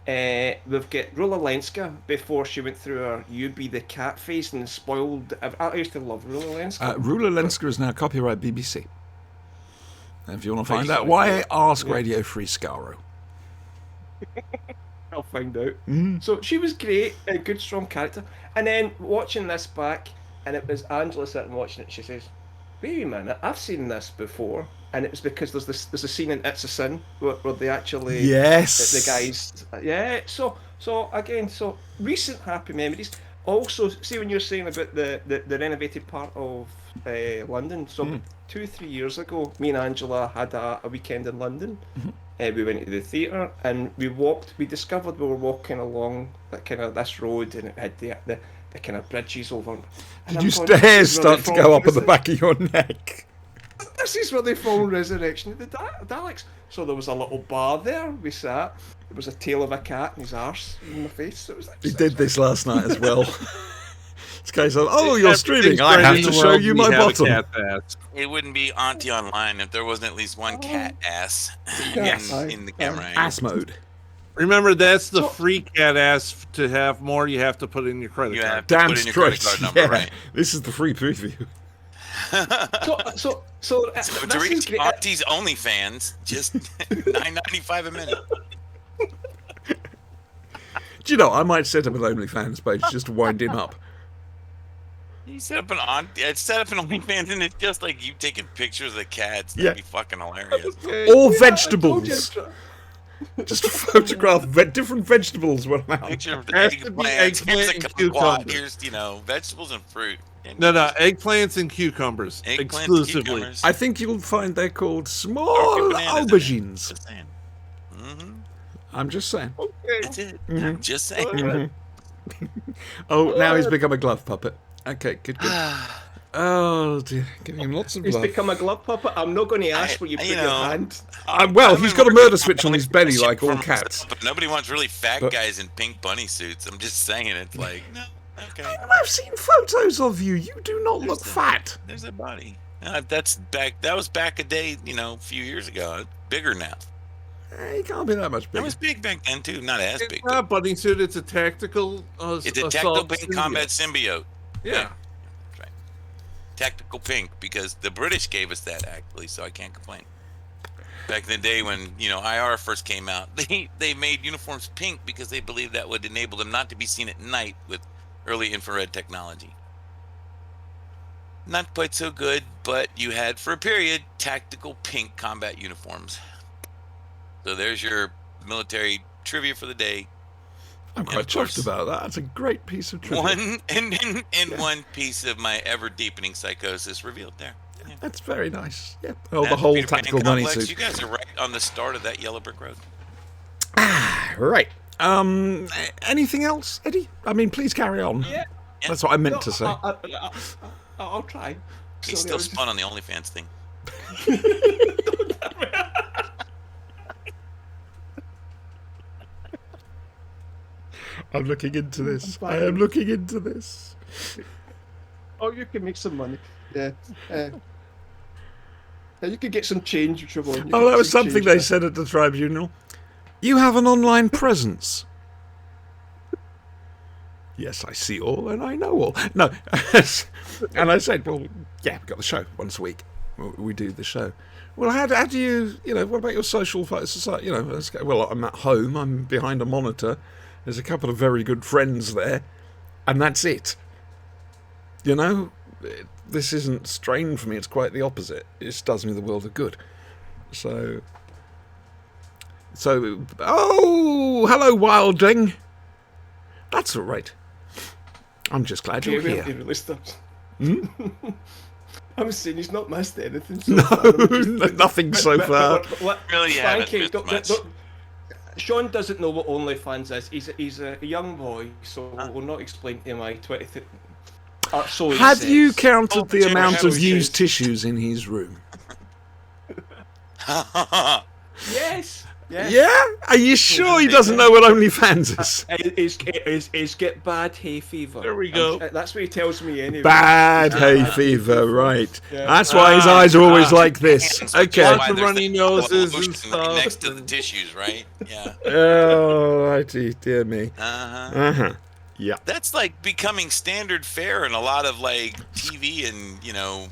that. We've got Rula Lenska before she went through her You Be the Cat phase and spoiled. I used to love Rula Lenska. Rula Lenska is now copyright BBC. And if you want to find Very out why, ask Radio Free Scaro. I'll find out. So she was great, a good strong character. And then watching this back, and it was Angela sitting watching it, she says, wait a minute, I've seen this before. And it was because there's a scene in It's a Sin where they actually Yes. the guys so recent happy memories. Also, see when you're saying about the renovated part of London, so 2-3 years ago, me and Angela had a weekend in London. We went to the theatre and we discovered we were walking along that kind of this road, and it had the kind of bridges over. And Did I'm your going, hairs "This is where start they to go up filmed at the back of your neck? This is where they filmed Resurrection of the Daleks. So there was a little bar there. We sat. There was a tail of a cat and his arse in my face. So it was like, He did this last night as well. This guy said, "Oh, you're Everything's streaming. I great have in to the show world, you we my have a bottom." cat ass. It wouldn't be Auntie Online if there wasn't at least one cat ass in the camera. angle. Ass mode. Remember, that's the free cat ass. To have more, you have to put in your credit You card. have to Damn put in your credit straight. card number, Yeah, right? this is the free preview. So So this to is reach great. Auntie's OnlyFans, just $9.95 a minute. Do you know, I might set up an OnlyFans page just to wind him up. You set up an OnlyFans, and it's just like you taking pictures of cats. That'd Yeah. be fucking hilarious. Or Yeah, vegetables. Just photograph different vegetables when I'm out. Picture of Has to be eggplants. Here's eggplant a and kumquat. cucumber. Here's vegetables and fruit. And No, eggplants and cucumbers eggplants, exclusively. cucumbers. I think you'll find they're called small Or bananas in there. aubergines. Just saying. I'm just saying. That's it. I'm just saying. Oh, now he's become a glove puppet. Okay, good. Oh dear, giving him lots of He's love. become a glove puppet. I'm not going to ask where you put your hand. Well, he's got a murder switch on his belly like all cats. But nobody wants really fat guys in pink bunny suits. I'm just saying, it's like, no, okay. And I've seen photos of you. You do not look fat. There's a body. That's back. That was back a day, a few years ago. Bigger now. He can't be that much bigger. I was big back then too. Not as big. It's not a bunny suit. It's a tactical. It's a tactical pink combat symbiote. Yeah. That's right. Tactical pink, because the British gave us that actually, so I can't complain. Back in the day when IR first came out, they made uniforms pink because they believed that would enable them not to be seen at night with early infrared technology. Not quite so good, but you had for a period tactical pink combat uniforms. So there's your military trivia for the day. I'm quite chuffed about that. That's a great piece of trivia. One piece of my ever deepening psychosis revealed there. Yeah. That's very nice. Yeah. Oh, the whole tactical bunny suit. You guys are right on the start of that yellow brick road. Right. Anything else, Eddie? I mean, please carry on. Yeah. That's what I meant to say. I'll try. He's still spun on the OnlyFans thing. I'm looking into this. I am looking into this. Oh, you can make some money. Yeah. You could get some change, Siobhan. Oh, that was something they said at the tribunal. You have an online presence. Yes, I see all and I know all. No. And I said, well, yeah, we've got the show once a week. We do the show. Well, how do you, what about your social society? Well, I'm at home. I'm behind a monitor. There's a couple of very good friends there. And that's it. This isn't strain for me. It's quite the opposite. It just does me the world of good. So, oh, hello, Wilding. That's all right. I'm just glad you're here. Really stops. I'm saying he's not missed anything. So nothing so far. Really haven't much. Sean doesn't know what OnlyFans is. He's a young boy, so we'll not explain to him why 20. So have you counted the amount of used tissues in his room? Yes. Yeah? Are you sure he doesn't know what OnlyFans is? Is get bad hay fever. There we go. That's what he tells me anyway. Bad hay fever, right. Yeah. That's why his eyes are always like this. Okay. Lots of runny noses and stuff. Next to the tissues, right? Yeah. Oh, righty, dear me. Yeah. That's like becoming standard fare in a lot of like TV and,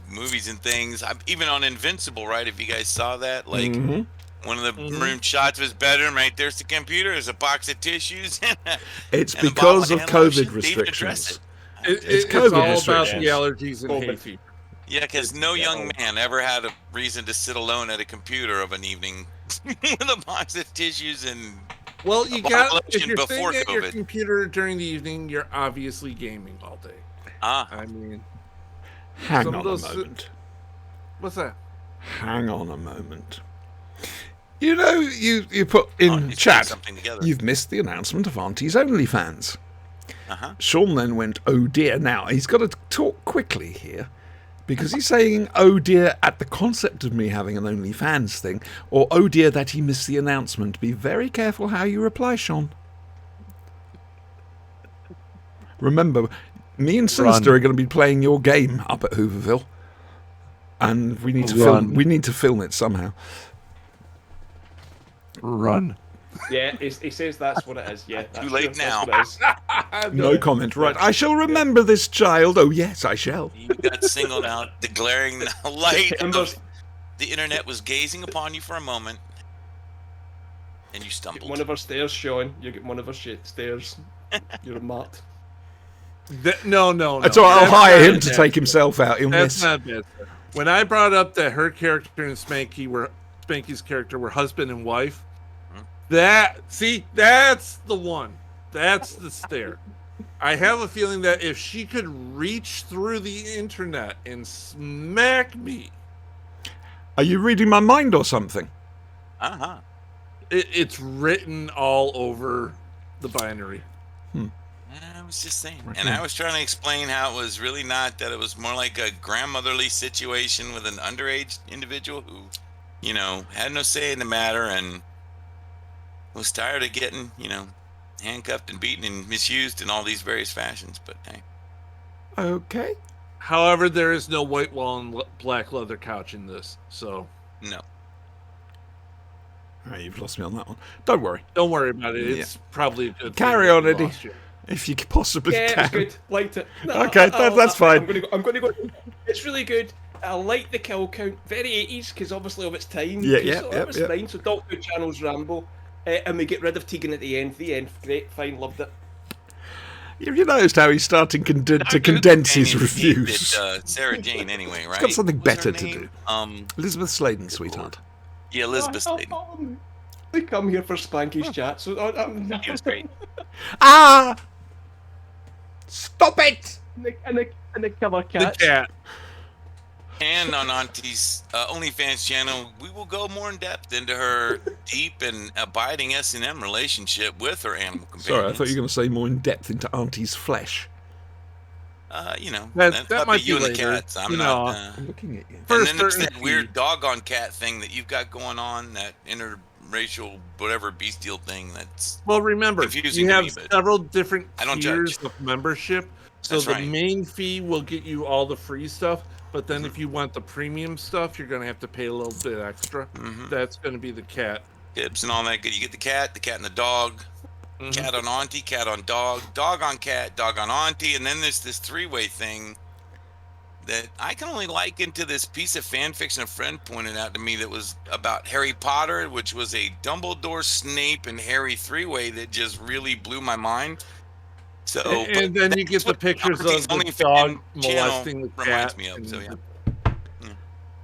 movies and things. Even on Invincible, right? If you guys saw that, like... Mm-hmm. One of the room shots of his bedroom, right there's the computer, there's a box of tissues. It's because of COVID restrictions. It's COVID all restrictions. About the allergies and hay fever. Yeah, because no young man ever had a reason to sit alone at a computer of an evening with a box of tissues and. Well, if you're sitting at your computer during the evening, you're obviously gaming all day. I mean, hang on a moment. What's that? Hang on a moment. You put in chat, you've missed the announcement of Auntie's OnlyFans. Sean then went, oh dear. Now, he's got to talk quickly here, because he's saying, oh dear, at the concept of me having an OnlyFans thing, or oh dear that he missed the announcement. Be very careful how you reply, Sean. Remember, me and Sinister are going to be playing your game up at Hooverville, and we need to film it somehow. Run. Yeah, he says that's what it is. Yeah, too late now. No comment. Right, I shall remember this child. Oh yes, I shall. You got singled out. The glaring light of the internet was gazing upon you for a moment, and you stumbled. Get one of our stairs, Sean. You get one of our stairs. You're a mutt. No. That's all. I'll hire him to take himself out. That's not bad. When I brought up that her character and Spanky's character were husband and wife. That's the one. That's the stare. I have a feeling that if she could reach through the internet and smack me. Are you reading my mind or something? It's written all over the binary. Well, was just saying. Right And on. I was trying to explain how it was really not, that it was more like a grandmotherly situation with an underage individual who, had no say in the matter and was tired of getting, handcuffed and beaten and misused in all these various fashions. But hey, Okay. However, there is no white wall and black leather couch in this, so no. Oh, you've lost me on that one. Don't worry. don't worry about it. It's probably a good Carry thing on, that we Eddie. lost you. If you possibly Yeah, can. it was good. Liked it. No, Okay, that's fine. I'm going to go. It's really good. I like the kill count. Very 80s, because obviously of its time. Yeah, So yeah, that was yeah. fine. So Doctor Who channels Rambo. And we get rid of Tegan at the end. The end. Great. Fine. Loved it. Have you noticed how he's starting to Dr. condense his Companion reviews? needed, Sarah Jane anyway, right? He's got something What's her better to name? do. Elizabeth Sladen, sweetheart. Yeah, Elizabeth Sladen. We come here for Spanky's chat. So He was great. Ah! Stop it! and the killer The cat. cat. And on Auntie's OnlyFans channel, we will go more in depth into her deep and abiding S&M relationship with her animal companions. Sorry, I thought you were going to say more in depth into Auntie's flesh. That might you be and the later. cats. I'm You not. know. I'm looking at you. And First, then there's certain that weird feed. doggone cat thing that you've got going on, that interracial whatever bestial thing. That's Well, remember, confusing you to have me, but several different I don't tiers judge. of membership. So That's the right. main fee will get you all the free stuff, but then Mm-hmm. if you want the premium stuff, you're going to have to pay a little bit extra. Mhm. That's going to be the cat. tips and all that good. You get the cat and the dog. Mhm. Cat on auntie, cat on dog, dog on cat, dog on auntie, and then there's this three-way thing that I can only liken to this piece of fan fiction a friend pointed out to me that was about Harry Potter, which was a Dumbledore, Snape, and Harry three-way that just really blew my mind. So, And then you get the pictures of the OnlyFans dog channel molesting the reminds cat. me of. and So yeah,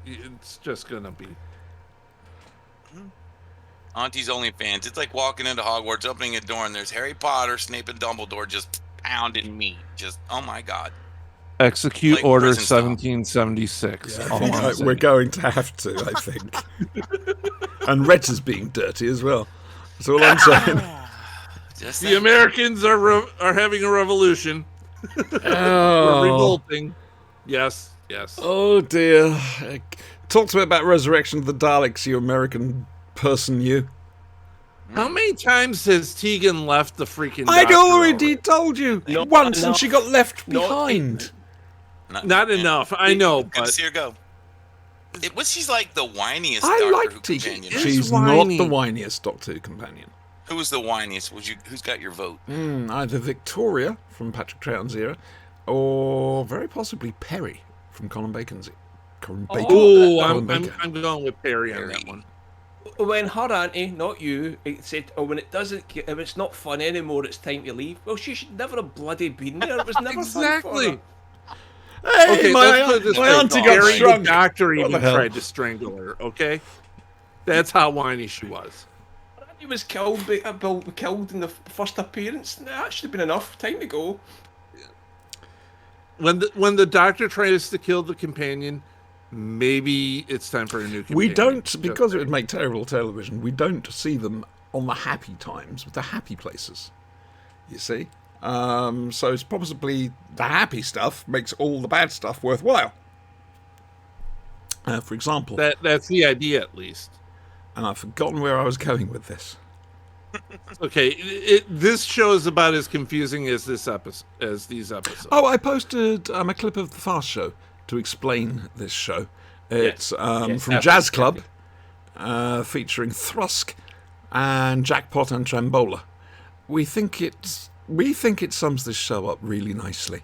It's just going to be. Auntie's OnlyFans. It's like walking into Hogwarts, opening a door, and there's Harry Potter, Snape, and Dumbledore just pounding meat. Just oh my god. Execute Like Order prison style. 1776. I all think I'm we're saying. going to have to, I think. And Reds is being dirty as well. That's all I'm saying. Just The saying. Americans are having a revolution. We're Oh, revolting. Yes, yes. oh dear. Talk to me about Resurrection of the Daleks, you American person, you. How many times has Tegan left the freaking I'd doctor already told you Not once, and enough. she got left Not behind. Not enough. I know, Good to but see her go. She's like the whiniest I Doctor like Who Tegan. companion. Is She's whiny. not the whiniest Doctor Who companion. Who was the whiniest? Who's got your vote? Either Victoria from Patrick Troughton's era, or very possibly Perry from Colin Bacon's era. Colin Bacon. oh, Colin I'm Bacon. going with Perry on Perry. that one. When her auntie, not you, it said, "Oh, when it doesn't, if it's not fun anymore, it's time to leave." Well, she should never have bloody been there. It was never Exactly. fun Hey, Okay, my, let's put it this my way. auntie got Perry the shrunk. doctor What even the hell? tried to strangle her. Okay, that's how whiny she was. for her. He was killed, killed in the first appearance. Nah, that should have been enough. Time to go. When the doctor tries to kill the companion, maybe it's time for a new companion. We don't, because it would make terrible television, we don't see them on the happy times, with the happy places. You see? So it's possibly the happy stuff makes all the bad stuff worthwhile. For example, That's the idea, at least. and I've forgotten where I was going with this. Okay, this show is about as confusing as these episodes. Oh, I posted a clip of the Fast Show to explain this show. It's from Jazz Club, featuring Thrusk and Jackpot and Trambola. We think it sums this show up really nicely.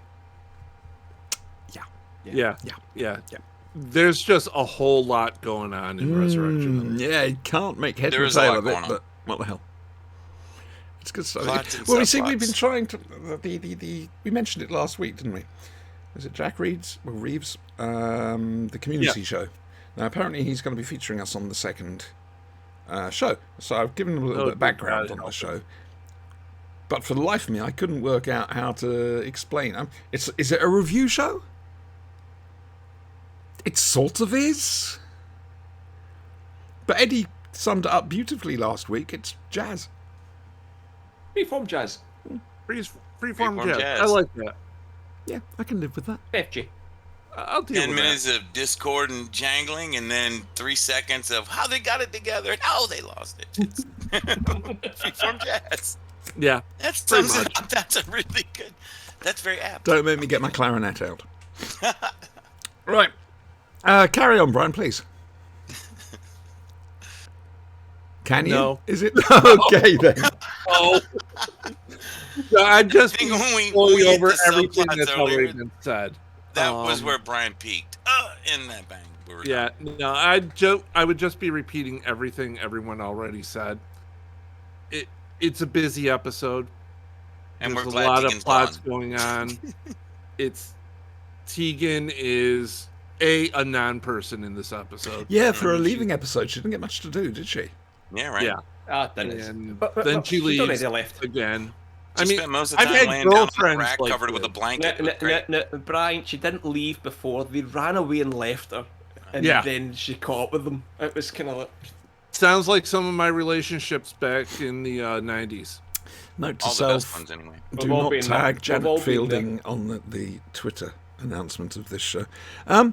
Yeah. There's just a whole lot going on in Resurrection. Yeah, you can't make head There or is a tail lot of it, going on. but what the hell? It's good stuff. Plots and Well, we see, we've been subplots. trying to we mentioned it last week, didn't we? Was it Jack Reeves? The Community show. Now, apparently, he's going to be featuring us on the second show. So I've given him a little bit of background God, on the help show. But for the life of me, I couldn't work out how to explain. Is it a review show? It sort of is. But Eddie summed it up beautifully last week. It's jazz. Reform jazz. Freeform Freeform jazz. jazz. I like that. Yeah, I can live with that. FG. I'll deal 10 with minutes of discord and jangling, and then 3 seconds of how they got it together and how they lost it. It's Freeform jazz. that. Yeah. That Pretty sums it much. up. That's a really good. That's very apt. Don't make me get my clarinet out. Right. Carry on, Brian, please. Can you? No. Is it? Okay, then. Oh. No, I just I think when we going hit over the everything subplots that's earlier, already been said. That was Um, where Brian peaked. In that bang. We were Yeah, no, I would just be repeating everything everyone already said. It's a busy episode. And There's we're a glad lot Tegan's of plots gone. going on. It's Tegan is a non-person in this episode. Yeah, for a I mean, leaving episode, she didn't get much to do, did she? Yeah, right. Yeah, Ah, didn't it? and But then she she's leaves already left. again. She I mean, spent most of the I've time had laying down on a girlfriends rack like covered with a this. blanket. It was great. No, Brian, she didn't leave before. They ran away and left her. And Yeah. then she caught up with them. It was kind of like... Sounds like some of my relationships back in the 90s. Note to All the best self, ones, anyway. do We've all not been there. tag We've Janet all been Fielding on the Twitter announcement of this show. All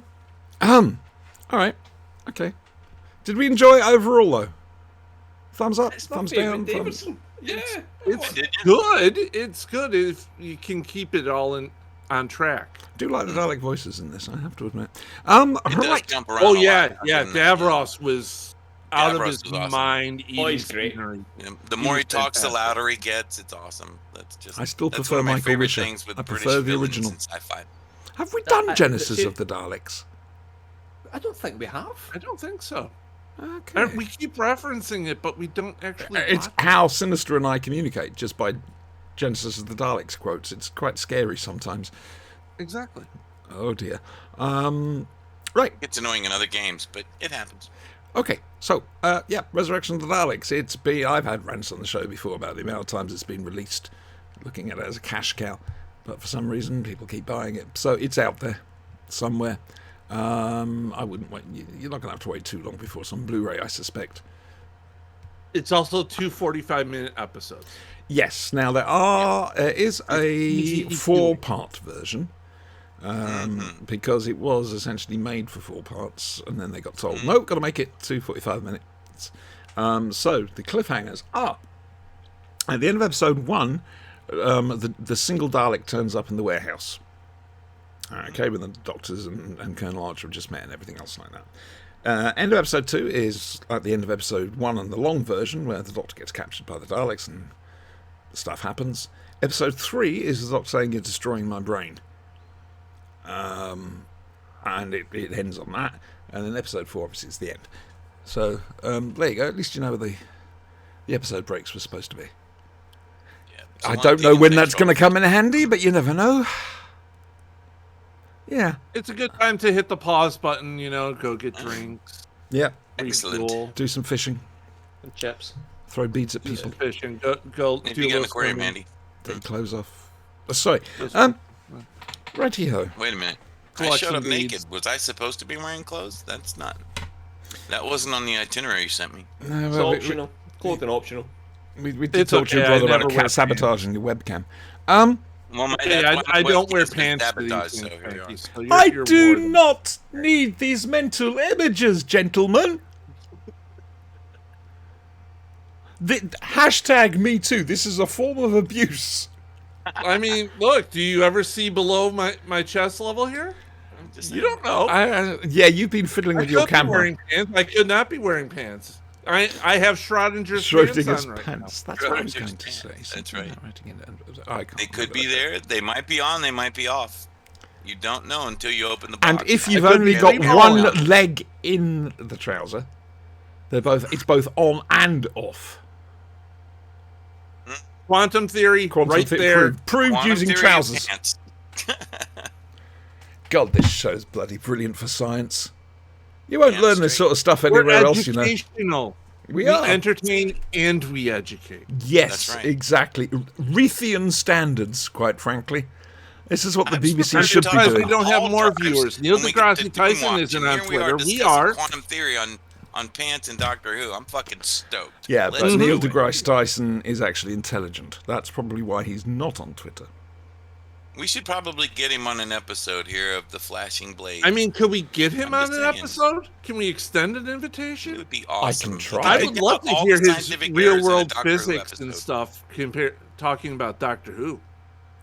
right. Okay. Did we enjoy it overall, though? Thumbs up, It's my thumbs favourite down, thumbs... Davidson. Yeah. It's Did you? good. It's good if you can keep it all on track. I do like the Dalek voices in this, I have to admit. It does Right. jump around Oh a yeah, lot. yeah. Other than that, Davros was out of Davros his was awesome. mind. Oh, he's eating great. scenery. Yeah, the more he was talks, the fantastic. louder he gets. It's awesome. That's just. I still that's prefer one of my Michael favorite Wisher. things with I British prefer the villains original. in sci-fi. Have we done I- Genesis see- of the Daleks? I don't think we have. I don't think so. Okay. We keep referencing it, but we don't actually. It's watch how Sinister and I communicate, just by Genesis of the Daleks quotes. It's quite scary sometimes. it. Exactly. Oh dear. Right. It's annoying in other games, but it happens. Okay. So, yeah, Resurrection of the Daleks. I've had rants on the show before about the amount of times it's been released, looking at it as a cash cow, but for some reason people keep buying it. So it's out there somewhere. I wouldn't wait. You're not going to have to wait too long before some Blu-ray, I suspect. It's also 2 45-minute episodes. Yes. Now there is a 4-part version. Because it was essentially made for 4 parts, and then they got told, no, got to make it to 45 minutes. So the cliffhangers are at the end of episode 1, the single Dalek turns up in the warehouse. Okay, with the doctors and Colonel Archer have just met and everything else like that. End of episode 2 is at the end of episode 1 and the long version, where the Doctor gets captured by the Daleks and stuff happens. Episode 3 is the Doctor saying, you're destroying my brain. And it ends on that. And then episode 4 obviously is the end. So there you go. At least you know where the episode breaks were supposed to be. Yeah, I don't know when that's going to come in handy, but you never know. Yeah. It's a good time to hit the pause button. Go get drinks. Yeah. Excellent. refuel, Do some fishing. And chips. Throw beads at do people. some fishing. Go If do you a got an little aquarium swimming. handy. Take your clothes off. Sorry. Just Righty-ho. Wait a minute. I Collection showed up beads. naked. Was I supposed to be wearing clothes? That wasn't on the itinerary you sent me. No, It's well, optional. Clothing optional. we did It's talk to your okay, I brother about never a wear cat sabotaging your webcam. Well, Hey, I don't wear pants for Sabotage, these so things, here we are. Spanky, so I you're do warned. not need these mental images, gentlemen. Hashtag me too. This is a form of abuse. I mean, look. Do you ever see below my chest level here? Just You saying. don't know. Yeah, you've been fiddling I with your could be camera. wearing pants. I could not be wearing pants. I have Schrodinger's Schrodinger's pants on right pants. That's what I was Schrodinger's going to say. pants, that's Something right. about writing it- I can't They could remember be that. there. They might be on. They might be off. You don't know until you open the And box. if you've could only be got leaving one on. leg in the trouser, it's both on and off. Quantum theory, Quantum right theory there. proved Quantum using theory of trousers. pants. God, this show's bloody brilliant for science. You won't Yeah, learn this straight. sort of stuff We're anywhere else, you know. educational. We are. entertain and we educate. Yes, That's right. exactly. Ruthian standards, quite frankly. This is what the I'm BBC surprised should be surprised doing. we don't have All more times viewers. Neil when we get to deGrasse Tyson Doom isn't Watch, on and here Twitter. We discussing are. Quantum theory on pants and Doctor Who. I'm fucking stoked. Yeah, Let's but do Neil it. deGrasse Tyson is actually intelligent. That's probably why he's not on Twitter. We should probably get him on an episode here of the Flashing Blade. I mean, could we get him I'm on just an saying. episode? Can we extend an It invitation? would be awesome. can try. I Right. would love to All hear the his scientific real errors in a world Doctor Who physics and episode. stuff talking about Doctor Who.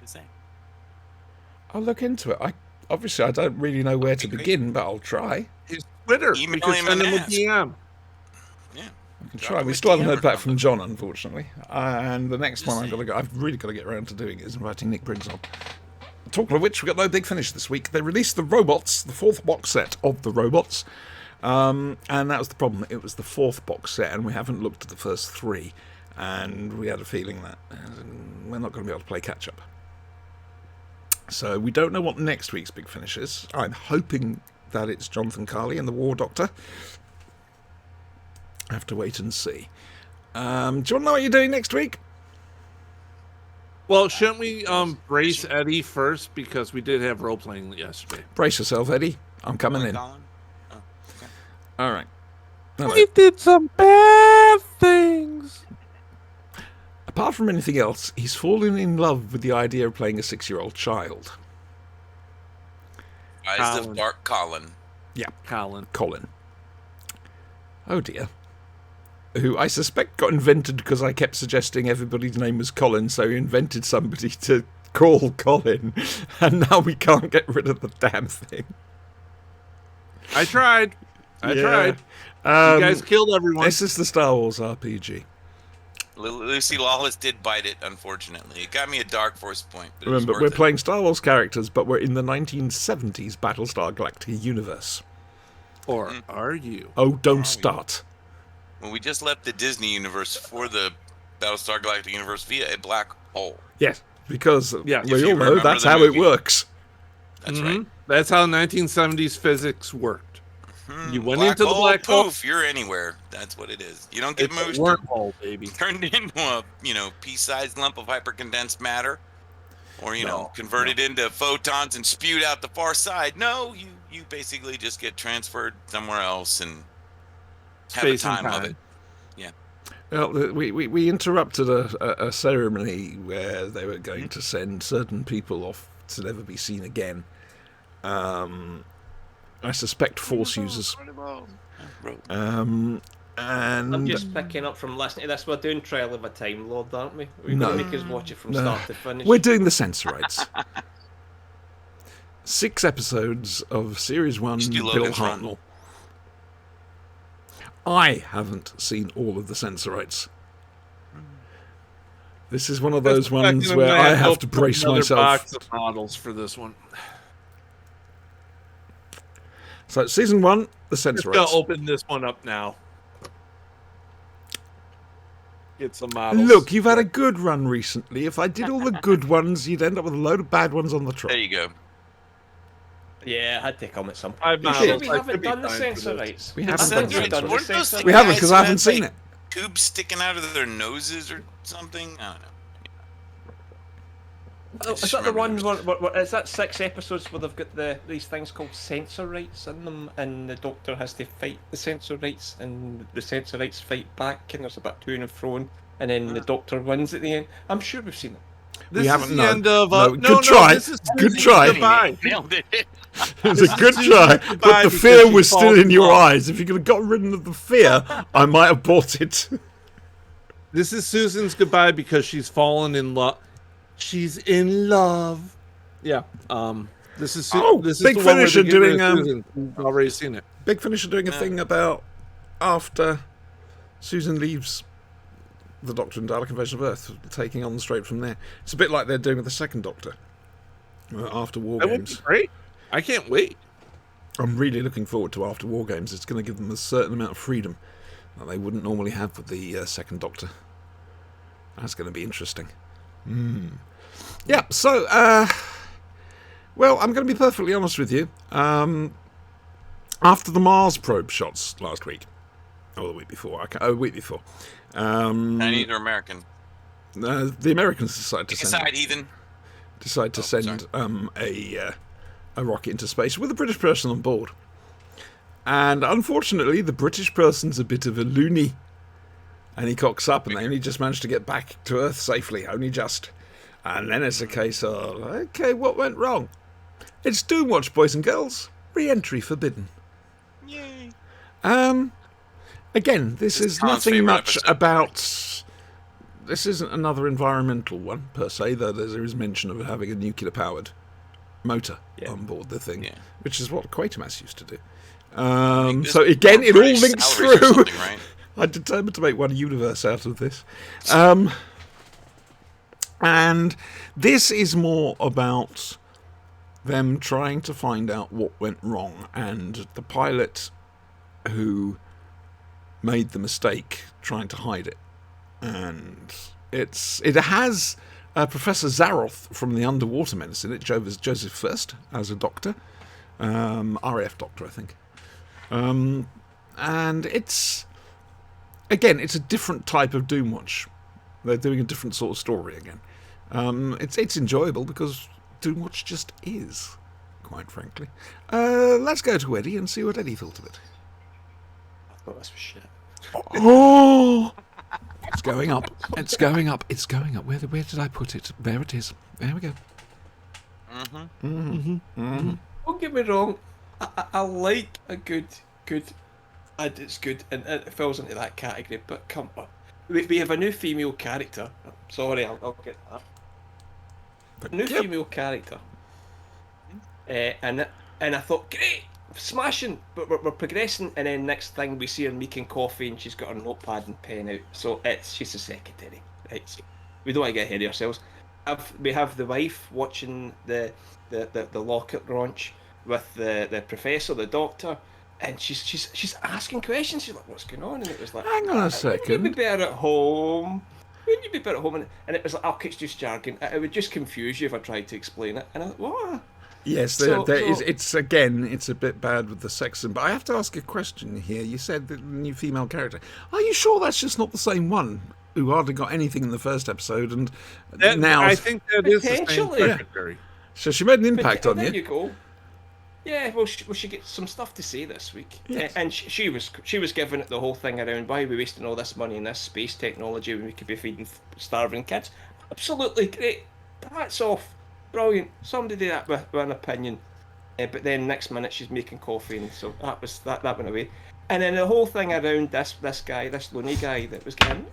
Just saying. I'll look into it. Obviously I don't really know where to That'd be begin, but I'll try. His Twitter. Email We could him send and him a ask. DM. Yeah. I can Drop try. him We a still haven't DM heard or back from something. John, unfortunately. And the next one Just I've really got to get around to doing is inviting Nick Briggs on. Talking of which, we got no big finish this week. They released the Robots, the 4th box set of the Robots, and that was the problem. It was the 4th box set, and we haven't looked at the first 3, and we had a feeling that we're not going to be able to play catch up. So we don't know what next week's big finish is. I'm hoping that it's Jonathan Carley and the War Doctor. I have to wait and see. Do you want to know what you're doing next week? Well, shouldn't we brace Eddie first, because we did have role playing yesterday? Brace yourself, Eddie. I'm coming in. Colin? Oh, okay. All right. Hello. He did some bad things. Apart from anything else, he's fallen in love with the idea of playing a 6-year-old child. Eyes of Colin. Dark Colin. Yeah, Colin. Colin. Oh dear. Who I suspect got invented because I kept suggesting everybody's name was Colin, so he invented somebody to call Colin, and now we can't get rid of the damn thing. I tried. I tried. Um, You guys killed everyone. This is the Star Wars RPG. Lucy Lawless did bite it, unfortunately. It got me a Dark Force point. But it was Remember, worth we're it. playing Star Wars characters, but we're in the 1970s Battlestar Galactica universe. Or are you? Oh, don't start. When we just left the Disney universe for the Battlestar Galactica universe via a black hole. Yes, because Yeah, we if you all know remember that's the how movie. it works. That's Mhm. right. That's how 1970s physics worked. You went Black into the hole, black hole. poof, you're anywhere. That's what it is. You don't get It's a moved, wormhole, baby. turned into a pea-sized lump of hypercondensed matter, or converted into photons and spewed out the far side. No, you basically just get transferred somewhere else and have a Space and time of time. it. Yeah. Well, we interrupted a ceremony where they were going to send certain people off to never be seen again. I suspect Force users. And I'm just picking up from listening to this. We're doing Trial of a Time Lord, aren't we? We're No. going to make us watch it from No. start to finish. we're doing the Sensorites. 6 episodes of Series 1, Just do Bill Logan's Run. Hartnell. I haven't seen all of the Sensorites. This is one of those ones where I have to brace another myself. box of models for this one. So, Season 1, the Just gonna Sensorites. open this one up now. Get some models. Look, you've had a good run recently. If I did all the good ones, you'd end up with a load of bad ones on the trot. There you go. Yeah, I had to come at some point. I've You not- sure we I haven't could be done the fine for sensor this. rights? We I haven't think done we've the done the Weren't those sensor the We haven't, guys 'cause who I haven't had, seen like, it. Tubes sticking out of their noses or something? I don't know. Oh, is just that the remember one where is that 6 episodes where they've got these things called sensor rights in them, and the Doctor has to fight the sensor rights, and the sensor rights fight back, and there's a bit to and fro, and then the Doctor wins at the end. I'm sure we've seen it. This We is haven't, the no. end of No, good try. This is Good Susan's try. Goodbye. Nailed it. It was This a is good Susan's try, goodbye but the because fear she was still falls in your off. eyes. If you could have got rid of the fear, I might have bought it. This is Susan's goodbye because she's fallen in love. She's in love. Yeah. This is Oh, this is Big the one where Finish are they get rid doing, of Susan. We've already seen it. Big Finish are doing a thing about after Susan leaves the Doctor and Dalek Invasion of Earth, taking on straight from there. It's a bit like they're doing with the second Doctor after War That would be Games. great. I can't wait. I'm really looking forward to after War Games. It's going to give them a certain amount of freedom that they wouldn't normally have with the second Doctor. That's going to be interesting. Yeah, so, well, I'm going to be perfectly honest with you. After the Mars probe shots last week, or the week before, a week before, Chinese or American? the Americans decided to Pick a send side, heathen. a rocket into space with a British person on board. And unfortunately, the British person's a bit of a loony. And he cocks up, and they only just managed to get back to Earth safely, only just. And then it's a case of, okay, what went wrong? It's Doomwatch, boys and girls. Re-entry forbidden. Yay. Again, this is Tom's nothing favorite much episode. about... This isn't another environmental one, per se, though there is mention of having a nuclear-powered motor on board the thing, which is what Quatermass used to do. So again, it all links through. Right? I determined to make one universe out of this. And this is more about them trying to find out what went wrong, and the pilot who made the mistake trying to hide it. And it has Professor Zaroth from the Underwater Menace in it, Joseph First as a doctor, RAF doctor, I think. And it's a different type of Doomwatch. They're doing a different sort of story again. It's enjoyable because Doomwatch just is, quite frankly. Let's go to Eddie and see what Eddie thought of it. I thought this was shit. Oh! It's going up. It's going up. It's going up. Where did I put it? There it is. There we go. Don't get me wrong. I like a good, and it's good, and it falls into that category. But come on, we have a new female character. Sorry, I'll get that. New female character. And I thought, great, smashing, but we're progressing, and then next thing we see her making coffee, and she's got her notepad and pen out. So she's a secretary. Right? We don't want to get ahead of ourselves. We have the wife watching the rocket launch with the professor, the doctor, and she's asking questions. She's like, "What's going on?" And it was like, Hang on a second. Wouldn't you be better at home? Wouldn't you be better at home? And it was like, "Oh, it's just jargon. It would just confuse you if I tried to explain it." And I thought, what? Yes, it's a bit bad with the sex, but I have to ask a question here. You said the new female character. Are you sure that's just not the same one who hardly got anything in the first episode, and now I think that is the same Potentially. secretary. So she made an impact on there you. you go. Yeah, well, she gets some stuff to say this week, and she was giving it the whole thing around. Why are we wasting all this money in this space technology when we could be feeding starving kids? Absolutely great. Hats off. Brilliant. Somebody did that with an opinion. But then next minute she's making coffee, and so that went away. And then the whole thing around this guy, this loony guy that was going,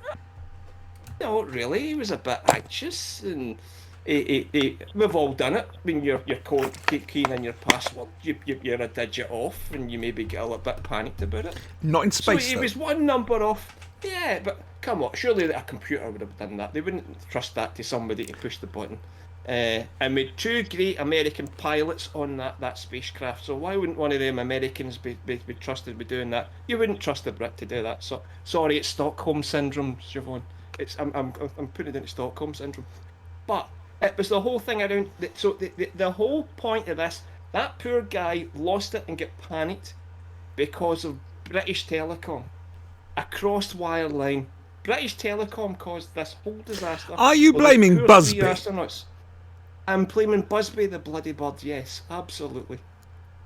no, really, he was a bit anxious, and we've all done it. When you're keying in your password, you're a digit off, and you maybe get a little bit panicked about it. Not in space, So he though. was one number off. Yeah, but come on, surely a computer would have done that. They wouldn't trust that to somebody to push the button. And with two great American pilots on that spacecraft, so why wouldn't one of them Americans be trusted with doing that? You wouldn't trust a Brit to do that. So sorry, it's Stockholm syndrome, Siobhan. I'm putting it into Stockholm syndrome. But it was the whole thing around. The whole point of this, that poor guy lost it and got panicked because of British Telecom, a crossed wire line. British Telecom caused this whole disaster. Are you Well, the blaming poor Busby? three astronauts. I'm blaming Busby, the bloody bird. Yes, absolutely.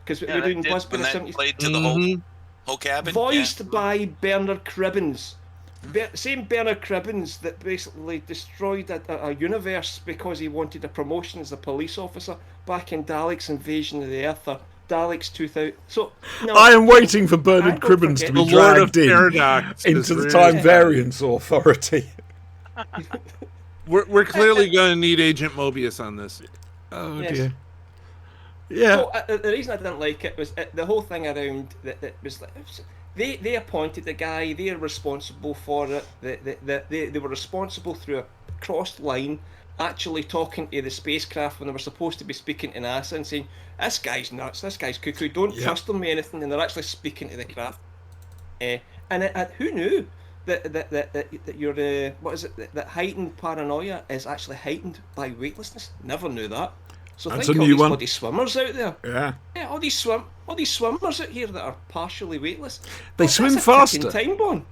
Because we're doing Busby when the that 70s. played to the whole cabin. Voiced by Bernard Cribbins. Same Bernard Cribbins that basically destroyed a universe because he wanted a promotion as a police officer back in Daleks' Invasion of the Earth, or Daleks 2000. So, no, I am waiting for Bernard I don't Cribbins to forget- be The Lord of dragged in Paradox into is the really- Time Variance Authority. We're clearly going to need Agent Mobius on this. Oh Yes. dear. Yeah. So the reason I didn't like it was the whole thing around that. It was like they appointed the guy. They're responsible for it. They were responsible through a crossed line, actually talking to the spacecraft when they were supposed to be speaking to NASA and saying, "This guy's nuts. This guy's cuckoo. Don't trust him with anything." And they're actually speaking to the craft. And who knew that your what is it? That heightened paranoia is actually heightened by weightlessness. Never knew that. So That's think a all new these one. bloody swimmers out there. Yeah. All these swimmers out here that are partially weightless. They That's swim a faster. ticking time bomb.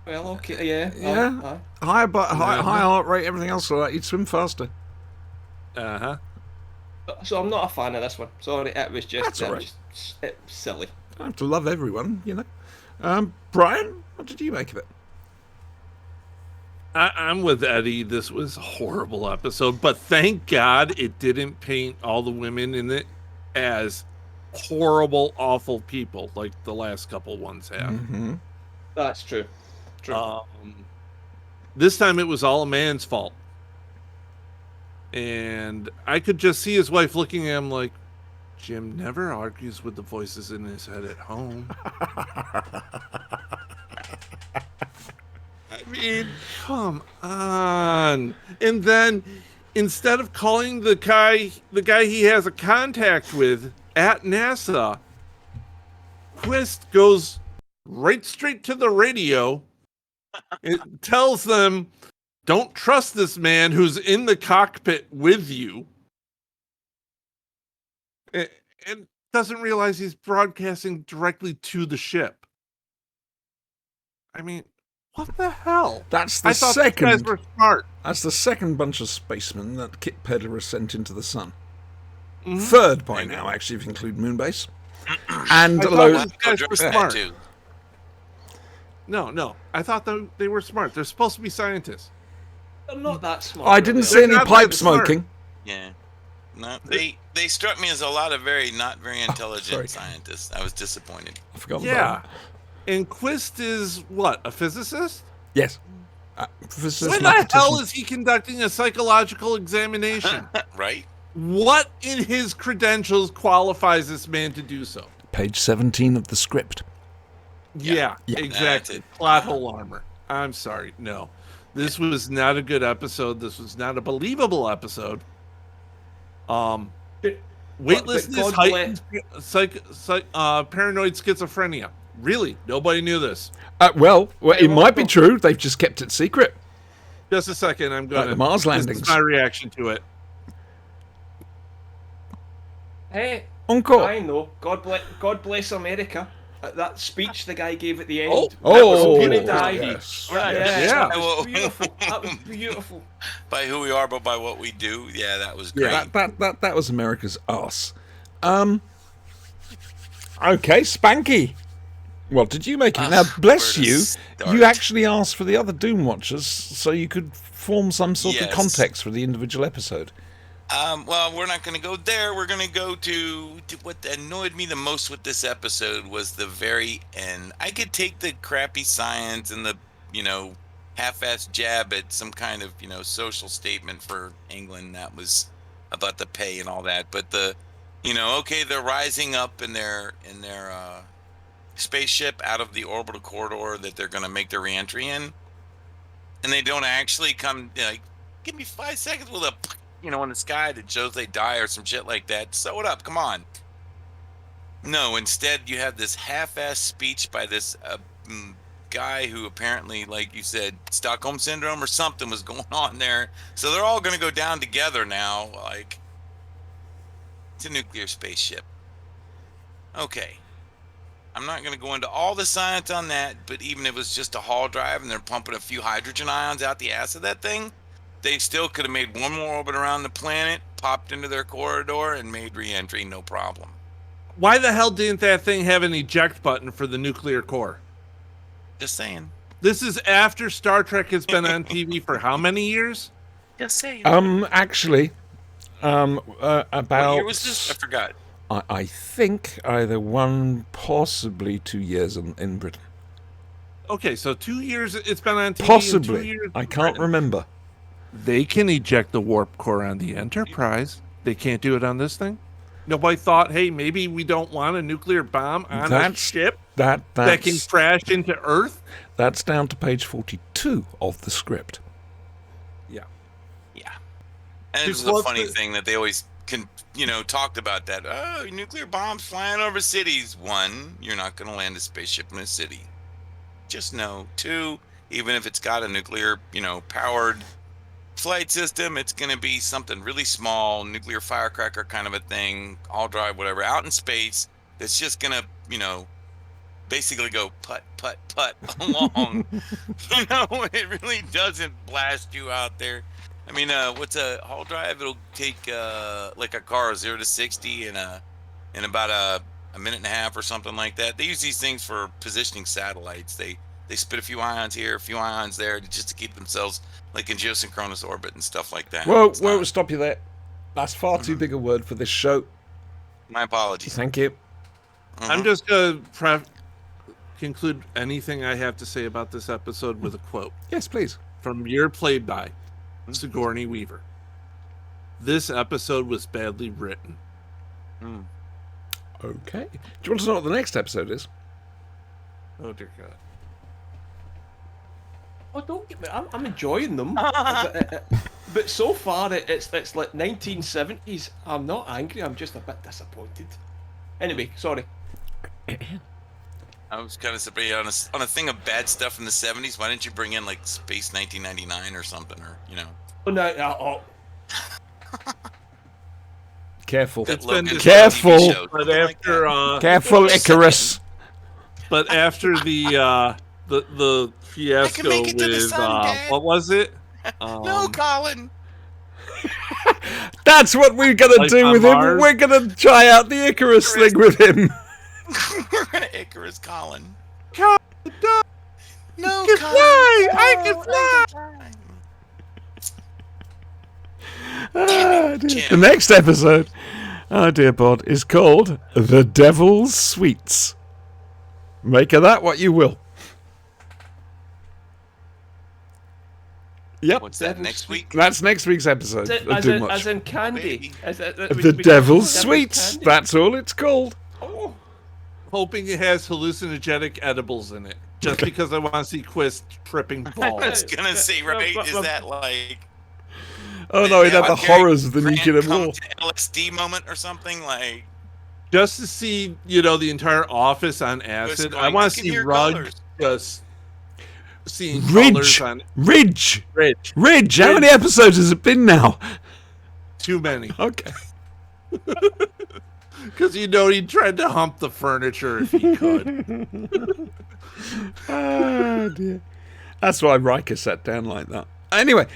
Well, okay, yeah. Yeah. Higher heart rate, everything else like that. You'd swim faster. So I'm not a fan of this one. Sorry, it was just, That's all right. it's silly. I have to love everyone, you know. Brian, what did you make of it? I'm with Eddie. This was a horrible episode, but thank God it didn't paint all the women in it as horrible, awful people like the last couple ones have. Mm-hmm. That's true. True. This time it was all a man's fault. And I could just see his wife looking at him like, Jim never argues with the voices in his head at home. I mean, come on. And then instead of calling the guy he has a contact with at NASA, Quist goes right straight to the radio. It tells them, don't trust this man who's in the cockpit with you. And doesn't realize he's broadcasting directly to the ship. I mean, what the hell? That's the I thought these guys were smart. That's the second bunch of spacemen that Kit Pedler has sent into the sun. Mhm. Third by now, actually, if you include Moonbase. And I thought loads. these guys were smart. No. I thought they were smart. They're supposed to be scientists. They're not that smart. I didn't really. see any They're not pipe that smart. smoking. Yeah. No, they struck me as a lot of not very intelligent sorry. scientists. I was disappointed. I forgot about Yeah. that. And Quist is what? A physicist? Yes. Physicist Why the mathematician. hell is he conducting a psychological examination? Right? What in his credentials qualifies this man to do so? Page 17 of the script. Yeah, Yeah. exactly. That's it. Plot hole armor. I'm sorry. No. This was not a good episode. This was not a believable episode. Weightlessness, God heightened paranoid schizophrenia. Really? Nobody knew this. Well, it might be true. They've just kept it secret. Just a second. I'm going Like the Mars This landings. is my reaction to it. Hey, Encore. I know. God bless America. That speech the guy gave at the end. Oh, gonna die. yes. Yeah, Yeah. that was beautiful. That was beautiful. By who we are, but by what we do. Yeah, that was great. Yeah, that was America's arse. Okay, Spanky. Well, did you make it? Now, bless where to you. start? You actually asked for the other Doom Watchers so you could form some sort of Yes. context for the individual episode. Well, we're not going to go there. We're going to go to what annoyed me the most with this episode was the very end. I could take the crappy science and the, half-assed jab at some kind of, social statement for England that was about the pay and all that. But okay, they're rising up in their spaceship out of the orbital corridor that they're going to make their reentry in, and they don't actually come. Give me 5 seconds with a. In the sky that shows they die or some shit like that. Sew it up, come on. No, instead you have this half-assed speech by this guy who apparently, like you said, Stockholm Syndrome or something was going on there. So they're all going to go down together now. Like, it's a nuclear spaceship. Okay. I'm not going to go into all the science on that, but even if it was just a Hall drive and they're pumping a few hydrogen ions out the ass of that thing, they still could have made one more orbit around the planet, popped into their corridor, and made re-entry no problem. Why the hell didn't that thing have an eject button for the nuclear core? Just saying. This is after Star Trek has been on TV for how many years? Just saying. Actually, about... What year was this? I forgot. I think either 1, possibly 2 years in Britain. Okay, so 2 years it's been on TV. and 2 Possibly. years I can't remember. They can eject the warp core on the Enterprise. They can't do it on this thing. Nobody thought, hey, maybe we don't want a nuclear bomb on a ship that can crash into Earth. That's down to page 42 of the script. Yeah. And it's a funny thing that they always talked about that. Oh, nuclear bombs flying over cities. 1, you're not going to land a spaceship in a city. Just no. 2, even if it's got a nuclear, powered flight system, it's going to be something really small, nuclear firecracker kind of a thing, all drive, whatever, out in space. That's just going to, basically go putt, putt, putt along. It really doesn't blast you out there. I mean, what's a Hall drive? It'll take like a car 0 to 60 in about a minute and a half or something like that. They use these things for positioning satellites. They They spit a few ions here, a few ions there, just to keep themselves like in geosynchronous orbit and stuff like that. Whoa, It's whoa, not- stop you there. That's far too big a word for this show. My apologies. Thank you. I'm just going to conclude anything I have to say about this episode with a quote Yes, please. from your played by Sigourney Weaver. This episode was badly written. Okay. Do you want to know what the next episode is? Oh, dear God. Oh, don't get me. I'm enjoying them, but so far it's like 1970s. I'm not angry. I'm just a bit disappointed. Anyway, sorry. I was kind of surprised on a thing of bad stuff in the 70s. Why didn't you bring in like Space 1999 or something, or Oh no! Careful. that been Logan Careful. TV show, But something like after that. Careful, Icarus. but after the fiasco make it to the with sun, Dad. what was it? No, Colin. That's what we're going to Life do on with him. Mars? We're going to try out the Icarus thing with him. We're gonna Icarus Colin. God, No, can Colin. fly! I No, can fly! fly. Ah, dear. Jim. The next episode, oh dear bod, is called The Devil's Sweets. Make of that what you will. Yep, What's that next week? that's next week's episode. As Too in, much. as in candy. Baby. The Devil's Sweets. Candy. That's all it's called. Oh, Hoping it has hallucinogenic edibles in it. Just because I want to see Quist tripping I balls. was gonna say, right? Is that like? Oh no, he'd have the a Cary horrors of the Grant nuclear come war. to LSD moment or something like? Just to see, the entire office on acid. going, I want "I to can see hear Rug colors." just seeing colors Ridge. on Ridge. Ridge. Ridge. How many episodes has it been now? Too many. Okay. Because he tried to hump the furniture if he could. Oh dear. That's why Riker sat down like that. Anyway,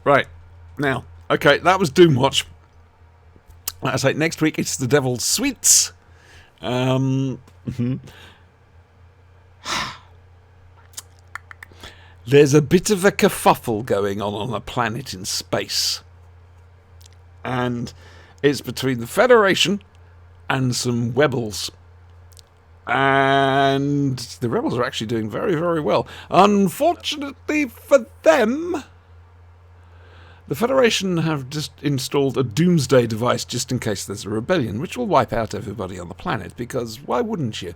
right. Now, okay, that was Doomwatch. Like I say, next week it's The Devil's Sweets. There's a bit of a kerfuffle going on a planet in space. And it's between the Federation and some rebels. And the rebels are actually doing very, very well. Unfortunately for them, the Federation have just installed a doomsday device just in case there's a rebellion, which will wipe out everybody on the planet, because why wouldn't you?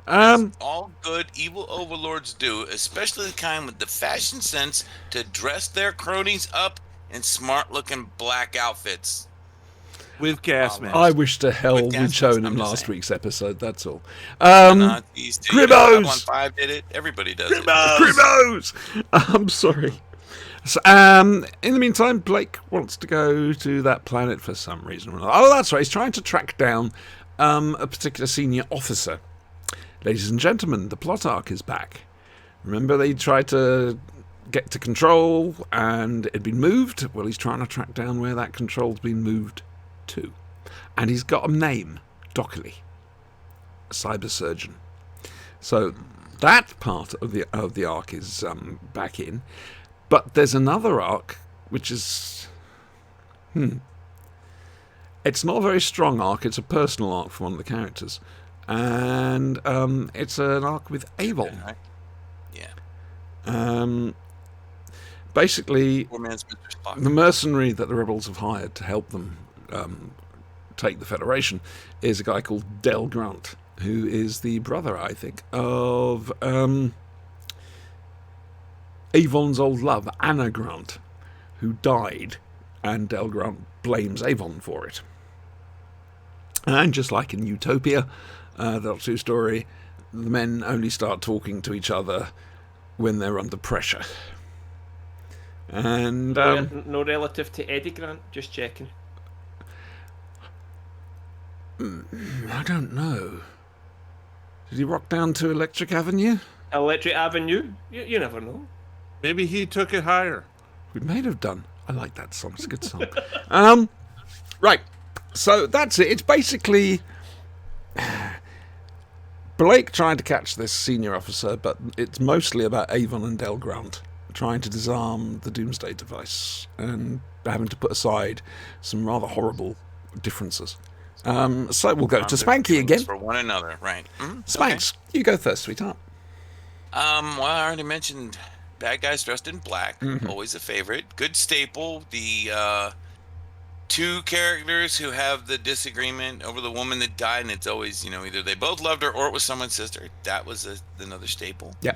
All good evil overlords do, especially the kind with the fashion sense to dress their cronies up in smart-looking black outfits. With gas masks. I wish to hell With we'd gas shown masks, him I'm just last saying. week's episode, that's all. Nazis do. Gribbos! 5 did it. Everybody does it. Gribbos! I'm sorry. So, in the meantime, Blake wants to go to that planet for some reason. Oh, that's right. He's trying to track down a particular senior officer. Ladies and gentlemen, the plot arc is back. Remember they tried to get to control and it'd been moved? Well, he's trying to track down where that control's been moved to. And he's got a name, Dockley, a cyber surgeon. So that part of the arc is back in. But there's another arc, which is... It's not a very strong arc. It's a personal arc for one of the characters. And it's an arc with Avon. Yeah. Basically, Poor man's Mr. Spock. the mercenary that the rebels have hired to help them take the Federation is a guy called Del Grant, who is the brother, I think, of Avon's old love, Anna Grant, who died, and Del Grant blames Avon for it. And just like in Utopia, the Doctor Who story, the men only start talking to each other when they're under pressure. And no relative to Eddie Grant. Just checking. I don't know. Did he rock down to Electric Avenue? Electric Avenue. You never know. Maybe he took it higher. We may have done. I like that song. It's a good song. Right. So that's it. It's basically Blake trying to catch this senior officer, but it's mostly about Avon and Del Grant trying to disarm the Doomsday device and having to put aside some rather horrible differences. So we'll go to Spanky again. For one another, right? Spanks, you go first, sweetheart. Well, I already mentioned bad guys dressed in black. Always a favorite. Good staple. The two characters who have the disagreement over the woman that died, and it's always, either they both loved her or it was someone's sister. That was another staple. Yeah.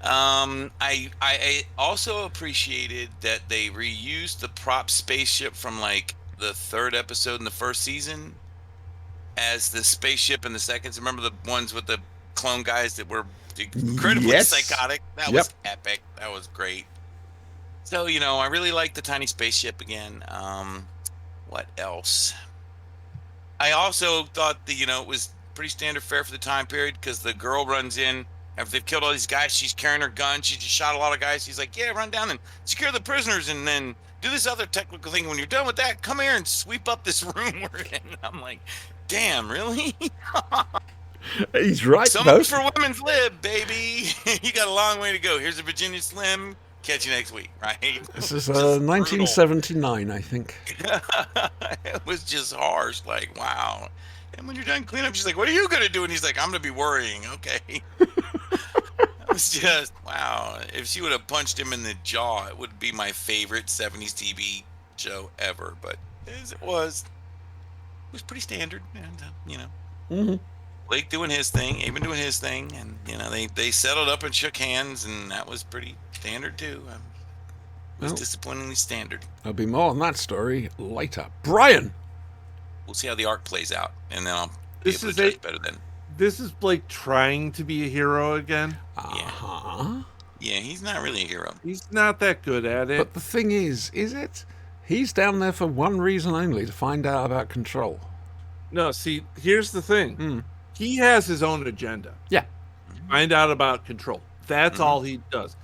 I also appreciated that they reused the prop spaceship from like the third episode in the first season as the spaceship in the second. Remember the ones with the clone guys that were incredibly psychotic? That was epic. That was great. So, I really like the tiny spaceship again. What else? I also thought that, it was pretty standard fare for the time period because the girl runs in after they've killed all these guys. She's carrying her gun. She just shot a lot of guys. She's like, yeah, run down and secure the prisoners and then do this other technical thing. When you're done with that, come here and sweep up this room we're in. I'm like, damn, really? He's right, so much for women's lib, baby. You got a long way to go. Here's a Virginia Slim. Catch you next week, right? This is 1979, I think. It was just harsh, like, wow. And when you're done cleaning up, she's like, what are you going to do? And he's like, I'm going to be worrying, okay? It was just, wow. If she would have punched him in the jaw, it would be my favorite 70s TV show ever. But as it was pretty standard. And, Blake doing his thing, Avon doing his thing, and they settled up and shook hands, and that was pretty standard too. It was disappointingly standard. There'll be more on that story later. Brian, we'll see how the arc plays out, and then I'll be able to judge better then. This is Blake trying to be a hero again. Yeah, he's not really a hero. He's not that good at it. But the thing is it? He's down there for one reason only: to find out about Control. No, see, here's the thing. He has his own agenda. Yeah. Find out about Control. That's all he does.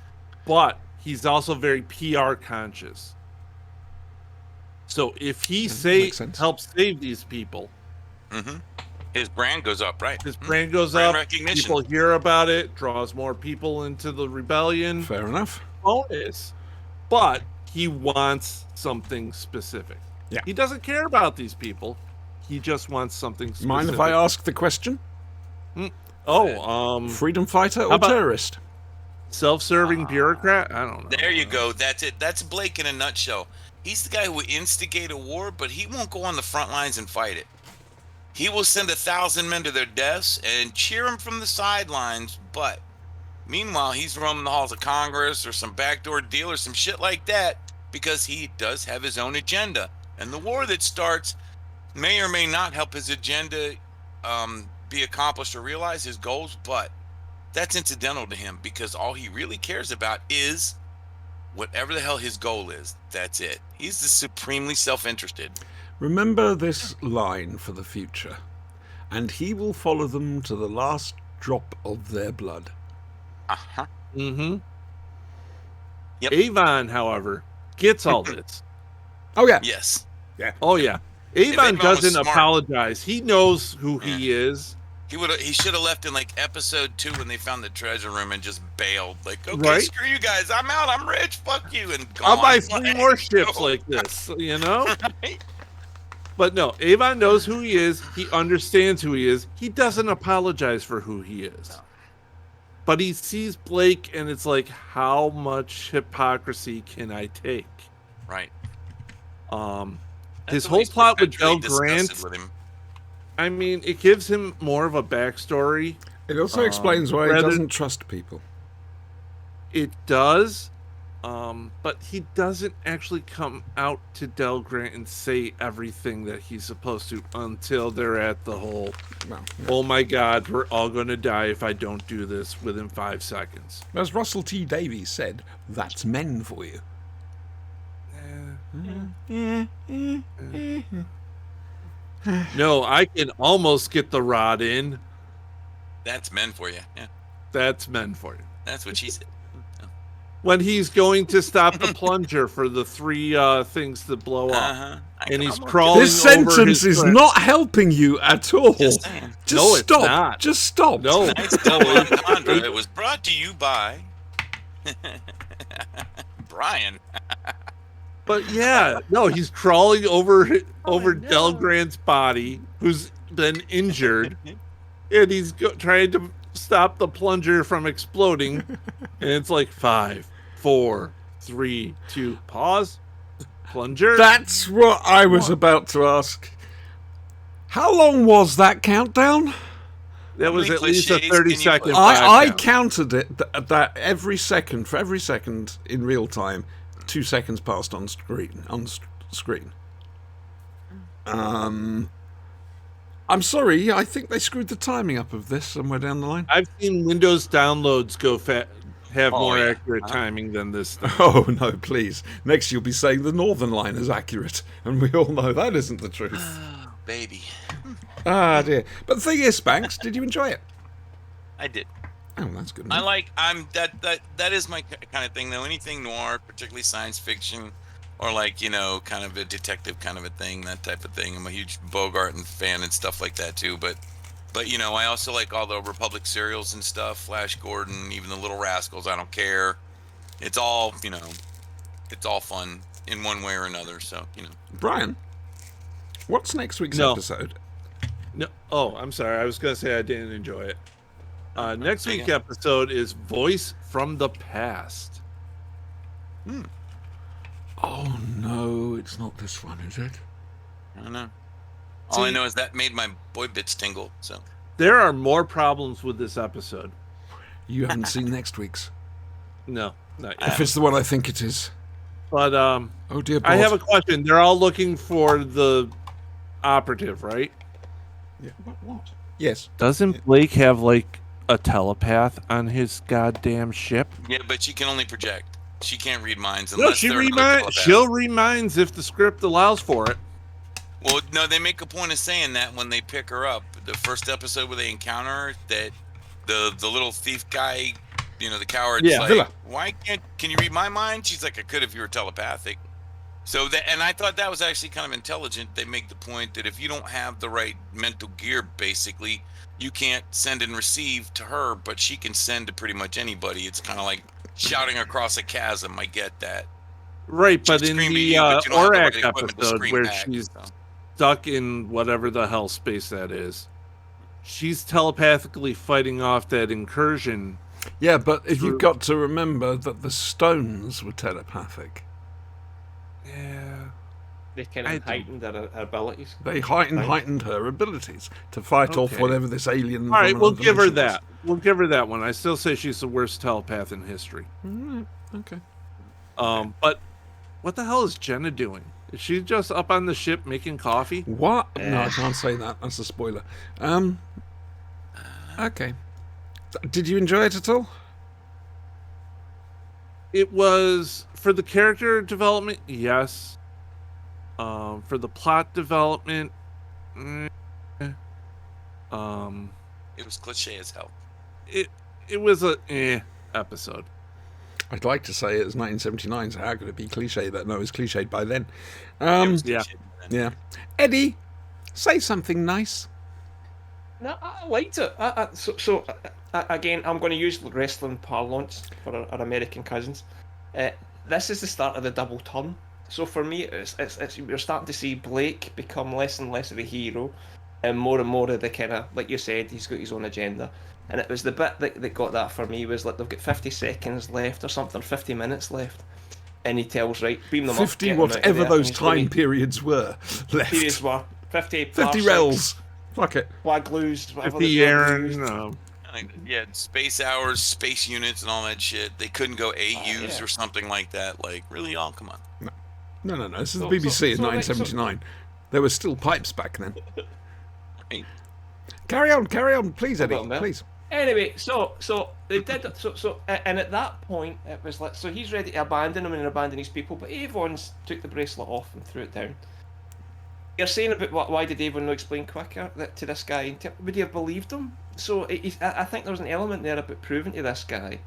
But he's also very PR conscious. So if he helps save these people, his brand goes up, right? His brand goes brand up. Recognition. People hear about it, draws more people into the rebellion. Fair enough. Bonus. But he wants something specific. Yeah. He doesn't care about these people. He just wants something specific. Mind if I ask the question? Freedom fighter or terrorist? Self-serving bureaucrat? I don't know. There you go. That's it. That's Blake in a nutshell. He's the guy who would instigate a war, but he won't go on the front lines and fight it. He will send 1,000 men to their deaths and cheer them from the sidelines, but meanwhile, he's roaming the halls of Congress or some backdoor deal or some shit like that because he does have his own agenda. And the war that starts may or may not help his agenda be accomplished or realize his goals, but that's incidental to him because all he really cares about is whatever the hell his goal is. That's it. He's the supremely self-interested. Remember this line for the future, and he will follow them to the last drop of their blood. Yep. Avon, however, gets all this. Oh yeah. Yes. Yeah. Oh yeah. Avon doesn't smart. apologize. He knows who he is. He should have left in like episode 2 when they found the treasure room and just bailed. Like, okay, Right? screw you guys. I'm out. I'm rich. Fuck you. And I'll gone. buy 3 more ships like this, you know? Right? But no, Avon knows who he is. He understands who he is. He doesn't apologize for who he is. No. But he sees Blake and it's like, how much hypocrisy can I take? Right. His At whole least plot with perpetually Del Grant, disgusted with him. I mean, it gives him more of a backstory. It also explains why he rather- doesn't trust people. It does, but he doesn't actually come out to Del Grant and say everything that he's supposed to until they're at the whole, Well, oh my God, we're all going to die if I don't do this within 5 seconds. as Russell T Davies said, that's men for you. No, I can almost get the rod in. That's men for you. Yeah. That's men for you. That's what she said. when he's going to stop the plunger for the 3 things to blow up. Uh-huh. And he's crawling This over sentence his is foot. not helping you at all. Just saying. Just No, it's stop. not. Just stop. No. Nice double entendre. It was brought to you by Brian. But yeah, no, he's crawling over Del Grant's body, who's been injured, and he's trying to stop the plunger from exploding. And it's like 5, 4, 3, 2, pause. Plunger. That's what I was about to ask. How long was that countdown? That was many at least a cliches 30-second. I counted it that every second, for every second in real time, 2 seconds passed on screen. I'm sorry, I think they screwed the timing up of this somewhere down the line. I've seen Windows downloads have Oh, more yeah. accurate timing than this thing. Oh no, please. Next you'll be saying the Northern Line is accurate, and we all know that isn't the truth. Oh, baby. Ah dear. But the thing is, Spanks, did you enjoy it? I did. Oh, that's good. That is my kind of thing though. Anything noir, particularly science fiction, or like, you know, kind of a detective kind of a thing, that type of thing. I'm a huge Bogart fan and stuff like that too. But you know, I also like all the Republic serials and stuff. Flash Gordon, even the Little Rascals. I don't care. It's all, you know, it's all fun in one way or another. So, you know. Brian, what's next week's No. episode? No, oh, I'm sorry. I was going to say I didn't enjoy it. Next There you week's go. episode is Voice from the Past. Oh no, it's not this one, is it? I don't know. All I know is that made my boy bits tingle. So There are more problems with this episode. You haven't seen next week's. No, not If yet. it's the one I think it is. But Oh dear I have God. a question. They're all looking for the operative, right? Yeah. What? Yes. Doesn't Blake have like a telepath on his goddamn ship? yeah, but she can only project. She can't read minds No, unless she they're another telepath. she'll read minds if the script allows for it. Well, no, they make a point of saying that when they pick her up. The first episode where they encounter her, that the little thief guy, you know, the coward's Yeah, like, Villa. can you read my mind? She's like, I could if you were telepathic. So that, and I thought that was actually kind of intelligent. They make the point that if you don't have the right mental gear, basically, you can't send and receive to her, but she can send to pretty much anybody. It's kind of like shouting across a chasm. I get that. Right, but She's in screaming the at you, but you don't have the right Orak equipment to episode scream where back, she's so. stuck in whatever the hell space that is, she's telepathically fighting off that incursion. Yeah, but if you've got to remember that the stones were telepathic. Yeah. They kind I of don't- heightened her abilities. They heightened her abilities to fight off Okay. whatever this alien. All right, from we'll another give her dimension was. that. We'll give her that one. I still say she's the worst telepath in history. Okay. But what the hell is Jenna doing? Is she just up on the ship making coffee? What? No, I can't say that. That's a spoiler. Okay. Did you enjoy it at all? It was for the character development, yes. For the plot development, It was cliche as hell. it was a episode. I'd like to say it was 1979, so how could it be cliche? That no, it was cliched by then. It was yeah. cliche. Yeah. Eddie, say something nice. No, I liked it. Again, I'm going to use wrestling parlance for our American cousins. This is the start of the double turn. So for me, it's we're starting to see Blake become less and less of a hero, and more of the kind of, like you said, he's got his own agenda. And it was the bit that got that for me was like they've got 50 seconds left or something, 50 minutes left, and he tells, right, beam them 50, up, get them out of whatever there, those and he's gonna- time periods were left. periods were 50 50 parsecs, rels. Fuck it. Wagloos, whatever 50 the word Aaron. used. Yeah, space hours, space units, and all that shit. They couldn't go AUs yeah. or something like that. Like, really, y'all, come on. No. This is the So- BBC so- in so like- 1979. There were still pipes back then. Hey, Carry on, please, Eddie, Well, man. please. Anyway, so they did and at that point it was like, so he's ready to abandon him and abandon his people, but Avon's took the bracelet off and threw it down. You're saying about why did Avon not explain quicker that to this guy? Would he have believed him? So I think there was an element there about proving to this guy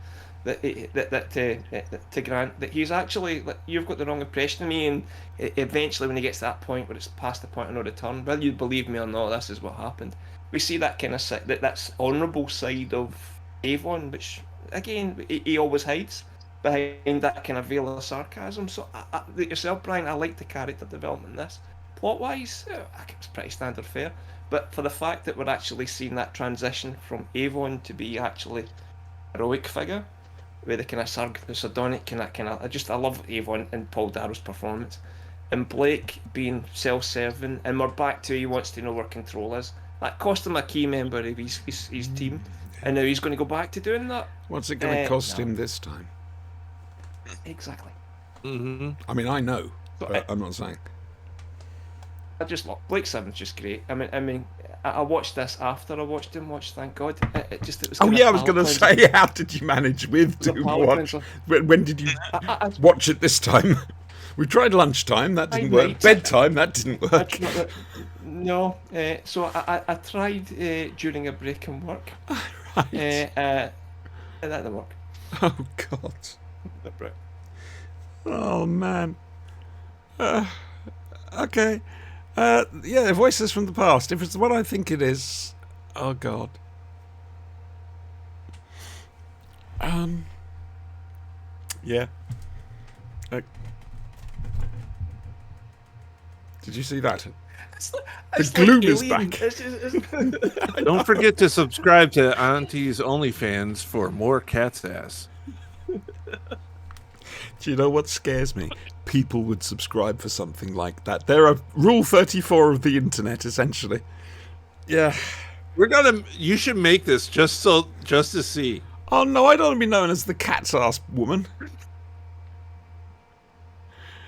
to Grant that he's actually, like, you've got the wrong impression of me, and eventually when he gets to that point where it's past the point of no return, whether you believe me or not, this is what happened. We see that kind of that's honourable side of Avon, which again he always hides behind that kind of veil of sarcasm. So like yourself, Brian, I like the character development in this. Plot wise, I think it's pretty standard fare. But for the fact that we're actually seeing that transition from Avon to be actually a heroic figure, with the kind of sardonic kind of I love Avon and Paul Darrow's performance, and Blake being self-serving, and we're back to he wants to know where control is. That cost him a key member of his team, and now he's going to go back to doing that. What's it going to cost him this time? Exactly. I mean, I know, but I'm not saying. I just love Blake Seven's just great. I watched this after I watched him watch. Thank God. It was. Oh yeah, I was going to say, how did you manage to watch? When did you watch it this time? We tried lunchtime, that didn't work. Bedtime, that didn't work. No, so I tried during a break in work. Right. That didn't work. Oh God. Right. Oh man. Okay. Yeah, voices from the past. If it's what I think it is, oh God. Yeah. Did you see that? The gloom is back. Don't forget to subscribe to Auntie's OnlyFans for more cat's ass. Do you know what scares me? People would subscribe for something like that. They're a Rule 34 of the internet, essentially. Yeah. You should make this just to see. Oh no, I don't want to be known as the cat's ass woman.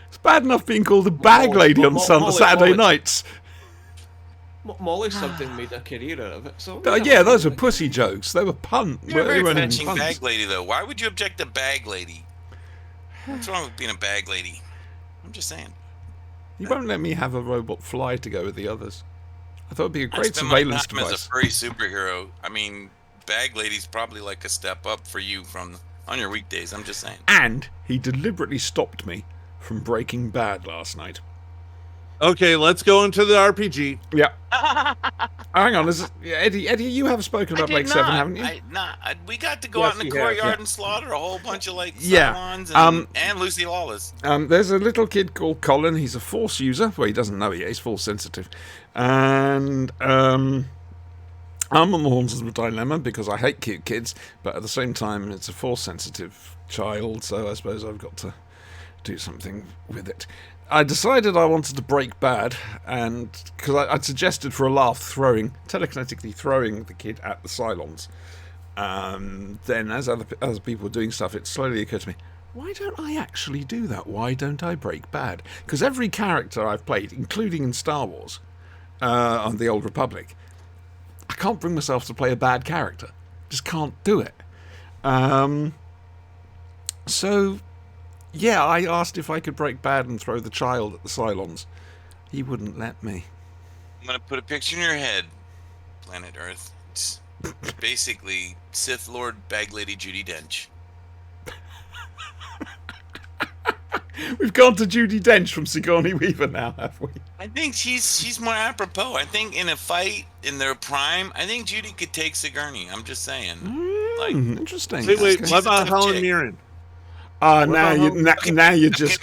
It's bad enough being called the bag lady on Saturday nights. Molly something made a career out of it. So yeah, those were pussy jokes. They were pun. You're a very fetching bag lady, though. Why would you object to bag lady? What's wrong with being a bag lady? I'm just saying. You won't let me have a robot fly to go with the others. I thought it'd be a great spend my surveillance time device. as a furry superhero. I mean, bag lady's probably like a step up for you on your weekdays. I'm just saying. And he deliberately stopped me from Breaking Bad last night. Okay, let's go into the RPG. Yeah. Hang on, Eddie, you have spoken about Blake 7, haven't you? We got to go out in the courtyard and slaughter a whole bunch of Cylons and Lucy Lawless. There's a little kid called Colin. He's a Force user. Well, he doesn't know yet. He's Force sensitive. And I'm on the horns of the dilemma because I hate cute kids, but at the same time, it's a Force sensitive child, so I suppose I've got to do something with it. I decided I wanted to break bad, and because I'd suggested for a laugh telekinetically throwing the kid at the Cylons. Then, as other people were doing stuff, it slowly occurred to me, why don't I actually do that? Why don't I break bad? Because every character I've played, including in Star Wars, on the Old Republic, I can't bring myself to play a bad character. Just can't do it. So... yeah, I asked if I could break bad and throw the child at the Cylons. He wouldn't let me. I'm going to put a picture in your head, Planet Earth. It's basically Sith Lord Bag Lady Judi Dench. We've gone to Judi Dench from Sigourney Weaver now, have we? I think she's more apropos. I think in a fight in their prime, I think Judy could take Sigourney. I'm just saying. Interesting. Wait, what about Helen Mirren? Now you're just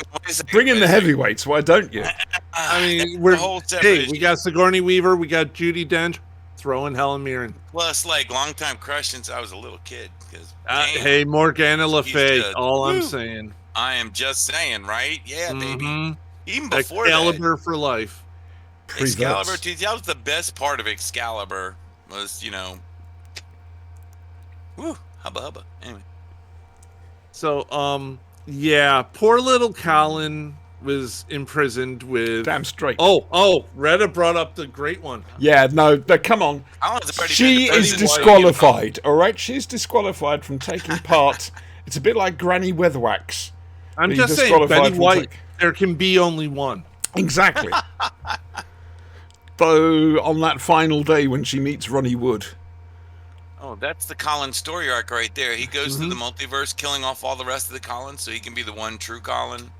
bring in the heavyweights. Why don't you? I mean, we got Sigourney Weaver, we got Judi Dench, throw in Helen Mirren. Plus, longtime crush since I was a little kid. Hey, Morgana Le Fay. All I'm saying. I am just saying, right? Yeah, baby. Even before Excalibur for life. Excalibur, that was the best part of Excalibur. Was hubba hubba. Anyway. So, yeah, poor little Colin was imprisoned with... Damn straight. Oh, Retta brought up the great one. Yeah, no, come on. She is disqualified, all right? She's disqualified from taking part. It's a bit like Granny Weatherwax. I'm just saying, Betty White, there can be only one. Exactly. Though, on that final day when she meets Ronnie Wood, Oh, that's the Colin story arc right there. He goes through the multiverse, killing off all the rest of the Collins, so he can be the one true Colin.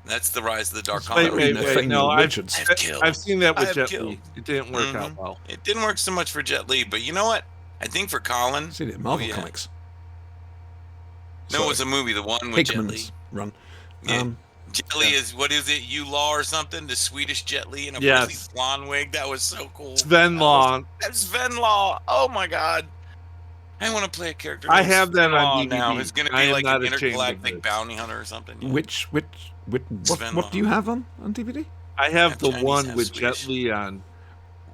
That's the rise of the Dark Wait, Colin. no, I've killed. seen that with I've Jet killed. Li. It didn't work out well. It didn't work so much for Jet Li, but you know what? I think for Colin, Seen it in Marvel Comics. No, it was a movie, the one with Jet Li. Hickman's run. Yeah. Jet Li is, what is it, Law or something? The Swedish Jet Li in a really blonde wig. That was so cool. Sven Law. That's Sven Law. Oh my God. I want to play a character. I have that on DVD. Now. It's going to be like an intergalactic bounty hunter or something. Yeah. What do you have on DVD? I have the one with Jet Li on.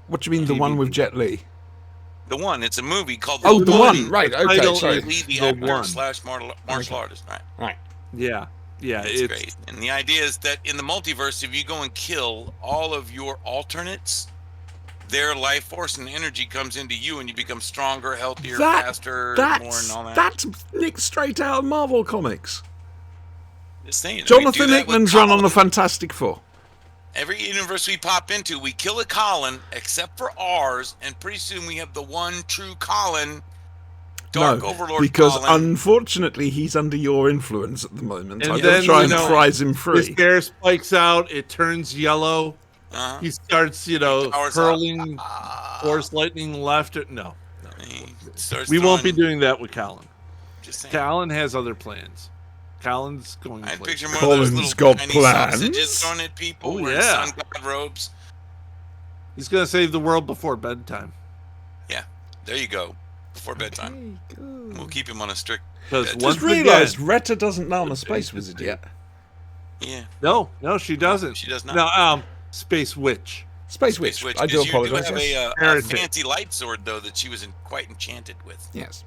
What do you mean the one with Jet Li? The one. It's a movie called The One. Right. Okay. Sorry. The actor / martial artist. Right. Yeah. Yeah. It's great. And the idea is that in the multiverse, if you go and kill all of your alternates, their life force and energy comes into you, and you become stronger, healthier, faster, more, and all that. That's nicked straight out of Marvel Comics. Just saying. Jonathan Hickman's run on the Fantastic Four. Every universe we pop into, we kill a Colin, except for ours, and pretty soon we have the one true Colin, Dark Overlord because Colin. Unfortunately he's under your influence at the moment. And I'm then, try and prize him free. His hair spikes out, it turns yellow. He starts, hurling force lightning left. No. We won't be doing that with Colin. Just saying. Colin has other plans. Colin's going. I picture more of those little tiny sausages thrown at people wearing sun god robes. He's gonna save the world before bedtime. Yeah, there you go. Before bedtime. We'll keep him on a strict. Just realised Retta doesn't know I'm a space wizard yet. Yeah. No, she doesn't. She does not. No, Space Witch. Space Witch. I do apologize. You do have a fancy light sword though that she was quite enchanted with. Yes.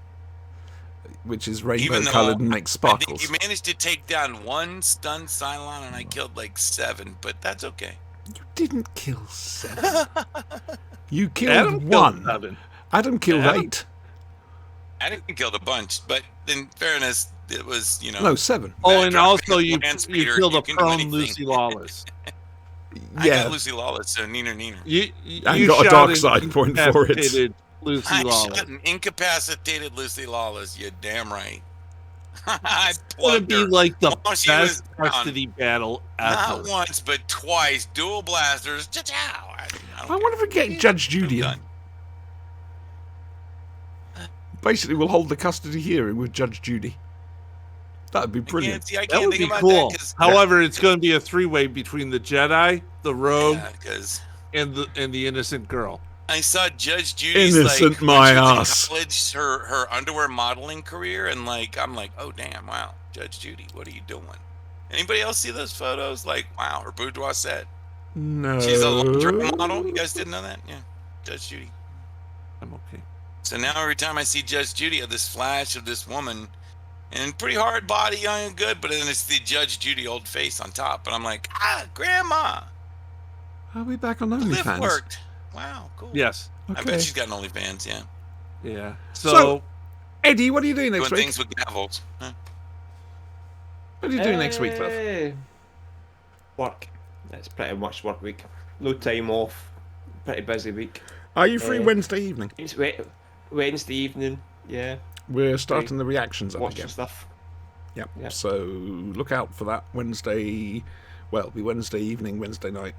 Which is rainbow coloured and makes sparkles. I think you managed to take down one stunned Cylon, and I killed like 7, but that's okay. You didn't kill 7. You killed 1. Adam killed 8. Adam killed a bunch, but in fairness, it was, No, 7. Oh, and also you killed a prone Lucy Lawless. I got Lucy Lawless, so neener. You got a dark side point for it. Lucy Lawless. Shot an incapacitated Lucy Lawless. You're damn right. I would be like the best custody battle ever. Not once, but twice. Dual blasters. I wonder if we get Judge Judy in. Basically, we'll hold the custody hearing with Judge Judy. That'd be brilliant. That would be cool. However, it's going to be a 3-way between the Jedi, the Rogue, and the innocent girl. I saw Judge Judy's innocent my ass. College, her underwear modeling career, and I'm like, oh damn, wow, Judge Judy, what are you doing? Anybody else see those photos? Like, wow, her boudoir set. No. She's a lingerie model. You guys didn't know that? Yeah, Judge Judy. I'm okay. So now every time I see Judge Judy, I have this flash of this woman, and pretty hard body, young and good, but then it's the Judge Judy old face on top, and I'm like, Grandma. Are we back on OnlyFans? The lift worked. Wow, cool. Yes. Okay. I bet she's got an OnlyFans, yeah. Yeah. So, Eddie, what are you doing next week? Things with gavels. Huh? What are you doing next week, love? Work. It's pretty much work week. No time off. Pretty busy week. Are you free Wednesday evening? It's Wednesday evening, yeah. We're starting the reactions up Watching again. Stuff. Yep. So look out for that Wednesday. Well, it'll be Wednesday evening, Wednesday night,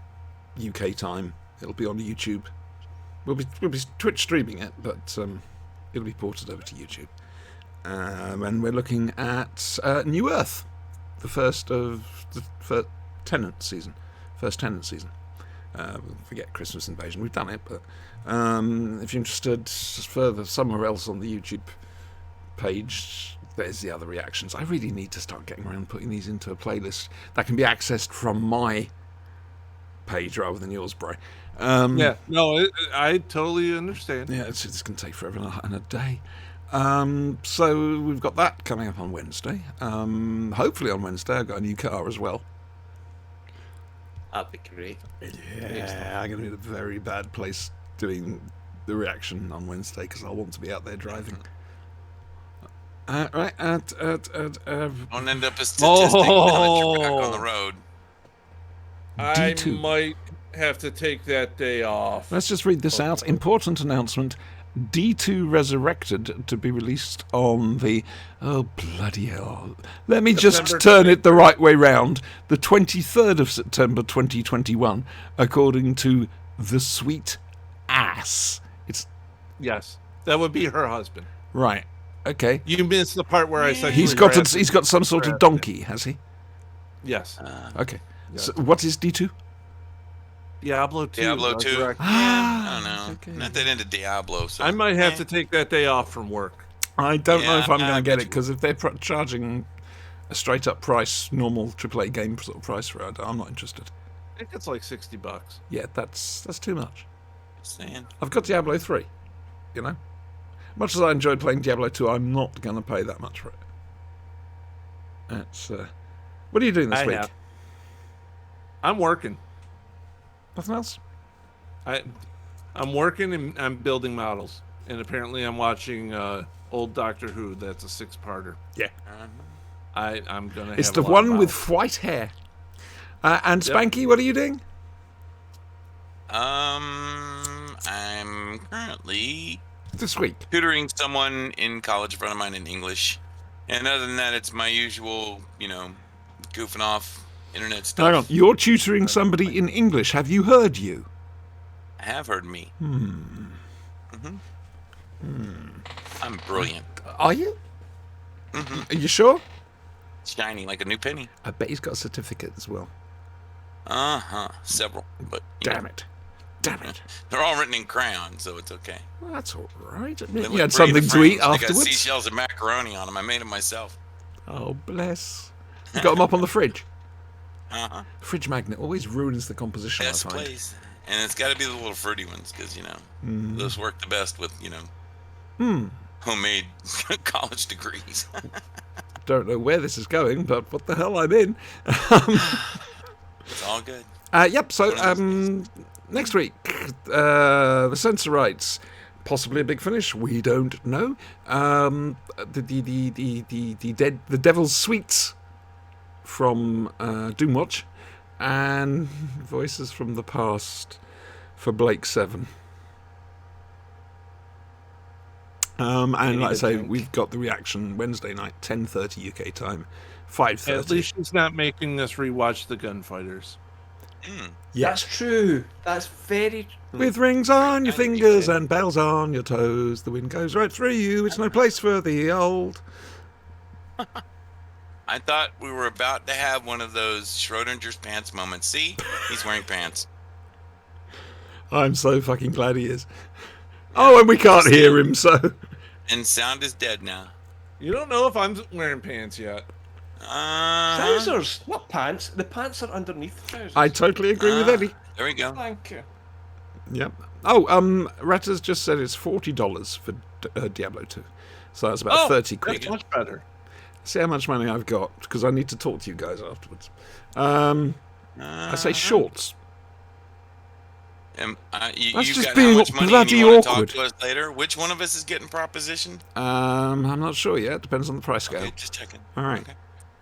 UK time. It'll be on YouTube. We'll be Twitch streaming it, but it'll be ported over to YouTube. And we're looking at New Earth, the first of the Tenant season. Forget Christmas Invasion. We've done it, but if you're interested further somewhere else on the YouTube page, there's the other reactions. I really need to start getting around putting these into a playlist that can be accessed from my page rather than yours, bro. I totally understand. Yeah, it's going to take forever and a day. So we've got that coming up on Wednesday. Hopefully on Wednesday I've got a new car as well. That'd be great. Yeah, I'm going to be in a very bad place doing the reaction on Wednesday because I want to be out there driving. Right. Don't end up a statistic on the track on the road. D2. I might have to take that day off. Let's just read this out. Important announcement. D2 Resurrected to be released on the... Oh, bloody hell. Let me just September turn it the right way round. The 23rd of September 2021, according to The Sweet Ass. It's... Yes, that would be her husband. Right. Okay. You missed the part where I said He's got some sort of donkey, has he? Yes. Okay. Yes. So what is D2? Diablo 2. Diablo 2. Resurrected. I don't know. okay. Not that into Diablo. So I might have to take that day off from work. I don't know Yeah, if I'm going I to get bet it, because if they're charging a straight-up price, normal AAA game sort of price for it, I'm not interested. I think it's like $60. Yeah, that's too much. saying. I've got Diablo 3, you know? Much as I enjoyed playing Diablo 2, I'm not going to pay that much for it. That's, what are you doing this week? I'm working. Nothing else? I'm working and I'm building models. And apparently I'm watching old Doctor Who. That's a 6-parter. Yeah. I'm going to have It's a the lot of one models. with white hair. And Spanky, what are you doing? I'm currently This week. tutoring someone in college, a friend of mine in English. And other than that, it's my usual, goofing off internet stuff. Hang on, you're tutoring somebody in English. Have you heard you? Have heard me. I'm brilliant. Are you? Are you sure? Shiny like a new penny. I bet he's got a certificate as well. Several, but Damn it. Damn it. they're all written in crayon, so it's okay. Well, that's all right. They You look had great something in to eat frames. They got afterwards? seashells and macaroni on them. I made them myself. Oh, bless. You got them up on the fridge? Uh-huh. Fridge magnet always ruins the composition, Best I find. place. And it's got to be the little fruity ones, because, those work the best with, homemade college degrees. Don't know where this is going, but what the hell, I'm in. It's all good. Yep, so next week, the censor rights, possibly a big finish, we don't know. The Devil's Sweets from Doomwatch, and Voices from the Past for Blake 7. And like I say, we've got the reaction Wednesday night, 10:30 UK time, 5:30. At least she's not making us rewatch The Gunfighters. Yes. That's true. That's very true. With rings on your fingers and bells on your toes, the wind goes right through you. It's no place for the old. I thought we were about to have one of those Schrodinger's pants moments. See? He's wearing pants. I'm so fucking glad he is. Oh, and we can't hear him, so. And sound is dead now. You don't know if I'm wearing pants yet. Trousers, not pants. The pants are underneath the trousers. I totally agree with Eddie. There we go. Thank you. Yep. Oh, Ratta's just said it's $40 for Diablo 2. So that's about 30 quid. That's much better. See how much money I've got, because I need to talk to you guys afterwards. I say shorts. You That's just got being how much money and bloody you want to awkward. talk to us later? Which one of us is getting propositioned? I'm not sure yet. Depends on the price scale. Okay, just checking. All right. Okay.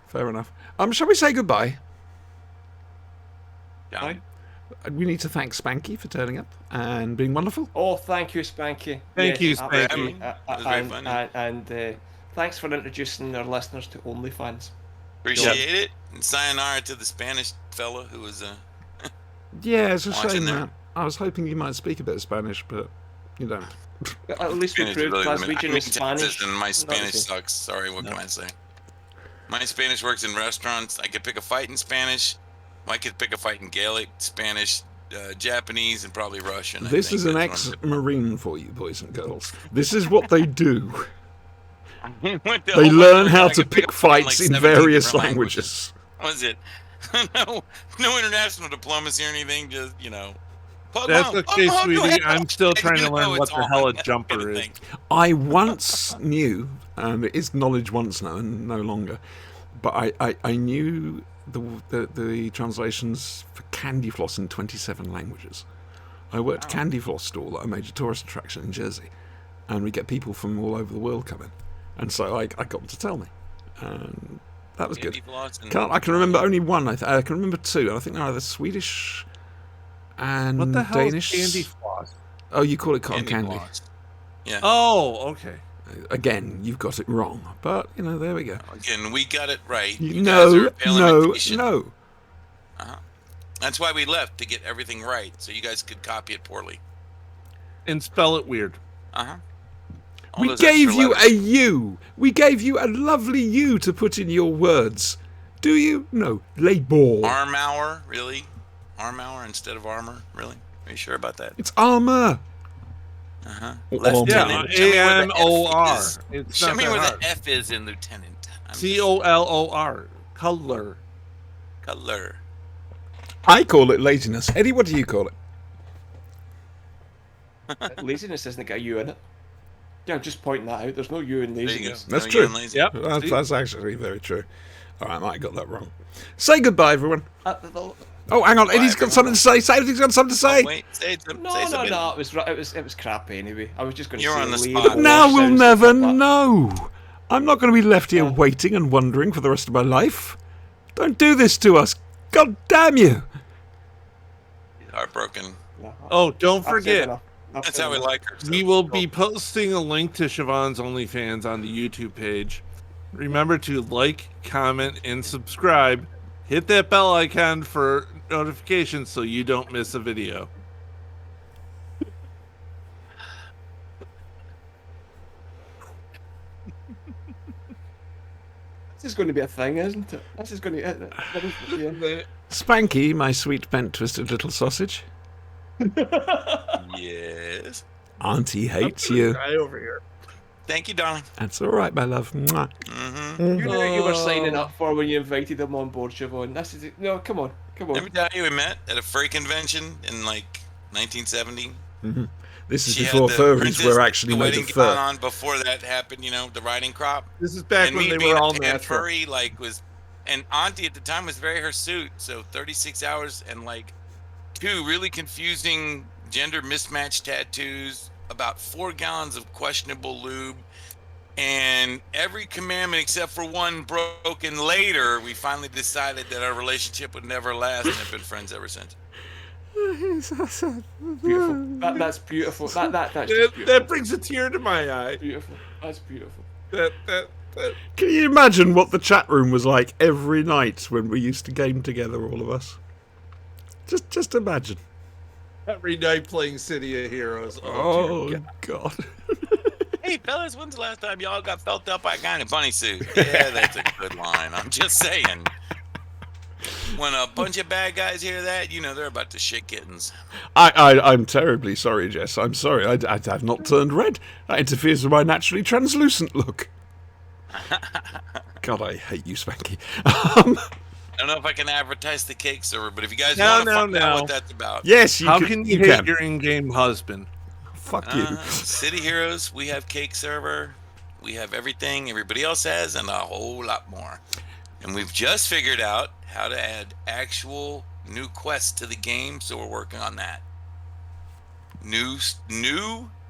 Fair enough. Shall we say goodbye? Johnny? We need to thank Spanky for turning up and being wonderful. Oh, thank you, Spanky. Thank you, absolutely. Spanky. It was very funny. And thanks for introducing our listeners to OnlyFans. Appreciate it. And sayonara to the Spanish fella who was Yeah, it's a Watching shame there. that. I was hoping you might speak a bit of Spanish, but you don't. At least we Spanish proved really last I week in mean, Spanish. Texas, and my Not Spanish the same. sucks. Sorry, what can I say? My Spanish works in restaurants. I could pick a fight in Spanish. I could pick a fight in Gaelic, Spanish, Japanese, and probably Russian. This is an That's what ex-marine for you, boys and girls. This is what they do. I'm- What the They hell? learn I how could to pick pick a fight fights like in 17 various different languages. What was it? no international diplomacy or anything. Just That's okay, sweetie. I'm still trying to You know learn what it's the on. hell a That jumper kind of is. thing. I once knew, and it is knowledge once now and no longer, but I knew the translations for candy floss in 27 languages. I worked a candy floss stall at a major tourist attraction in Jersey, and we get people from all over the world come in, and so I got them to tell me, and that was good. Candy floss and- I can remember only one. I can remember two, and I think they're either Swedish and What the hell Danish. is candy floss? Oh, you call it cotton candy. floss. Yeah. Oh, okay. Again, you've got it wrong, but there we go. Again, we got it right. You guys are pale imitation. No. That's why we left, to get everything right, so you guys could copy it poorly. And spell it weird. We gave you a U. We gave you a lovely U to put in your words. Do you? No. Labor. Arm hour, really? Arm hour instead of armor, really? Are you sure about that? It's armor. Lieutenant. Yeah, AMOR. Show me where the F is in lieutenant. COLOR. Color. Color. I call it laziness. Eddie, what do you call it? Laziness isn't got a U in it. Yeah, I'm just pointing that out. There's no U in laziness. That's No, true. you're lazy. Yep. That's actually very true. All right, I might have got that wrong. Say goodbye, everyone. Oh, hang on. Eddie's got something to say. Eddie's got something to say. Wait, say something. No. It was crap anyway. I was just going to You're say. on the label spot. But now we'll sounds never like that. know. I'm not going to be left here waiting and wondering for the rest of my life. Don't do this to us. God damn you. Heartbroken. Oh, don't I've said forget, enough. That's how we like her. we will be posting a link to Siobhan's OnlyFans on the YouTube page. Remember to like, comment, and subscribe. Hit that bell icon for notifications so you don't miss a video. This is going to be a thing, isn't it? This is going to. Yeah. Spanky, my sweet bent twisted little sausage. Yes. Auntie hates you. Guy over here. Thank you, darling. That's all right, my love. Mwah. Mm-hmm. You knew what you were signing up for when you invited them on board, Siobhan. This is it. No, come on. Let me tell you, we met at a furry convention in like 1970. This is She had before the furries princess were with actually the made wedding of gown fur. on before that happened, the riding crop. This is back And when me they being were all a tan natural. furry, and Auntie at the time was very her suit. So 36 hours and like 2 really confusing gender mismatched tattoos, about 4 gallons of questionable lube, and every commandment except for one broken later. We finally decided that our relationship would never last, and have been friends ever since. Beautiful. That's beautiful. That's just beautiful. That brings a tear to my eye. Beautiful. That's beautiful. That Can you imagine what the chat room was like every night when we used to game together, all of us? Just imagine. every night playing City of Heroes. Oh, dear God. Hey, fellas, when's the last time y'all got felt up by a guy in a bunny suit? Yeah, that's a good line. I'm just saying. When a bunch of bad guys hear that, they're about to shit kittens. I'm terribly sorry, Jess. I'm sorry. I've not turned red. That interferes with my naturally translucent look. God, I hate you, Spanky. I don't know if I can advertise the cake server, but if you guys want to find out what that's about. Yes, you How can. can you can. hate your in-game husband? Fuck you. City Heroes, we have cake server. We have everything everybody else has and a whole lot more. And we've just figured out how to add actual new quests to the game, so we're working on that. New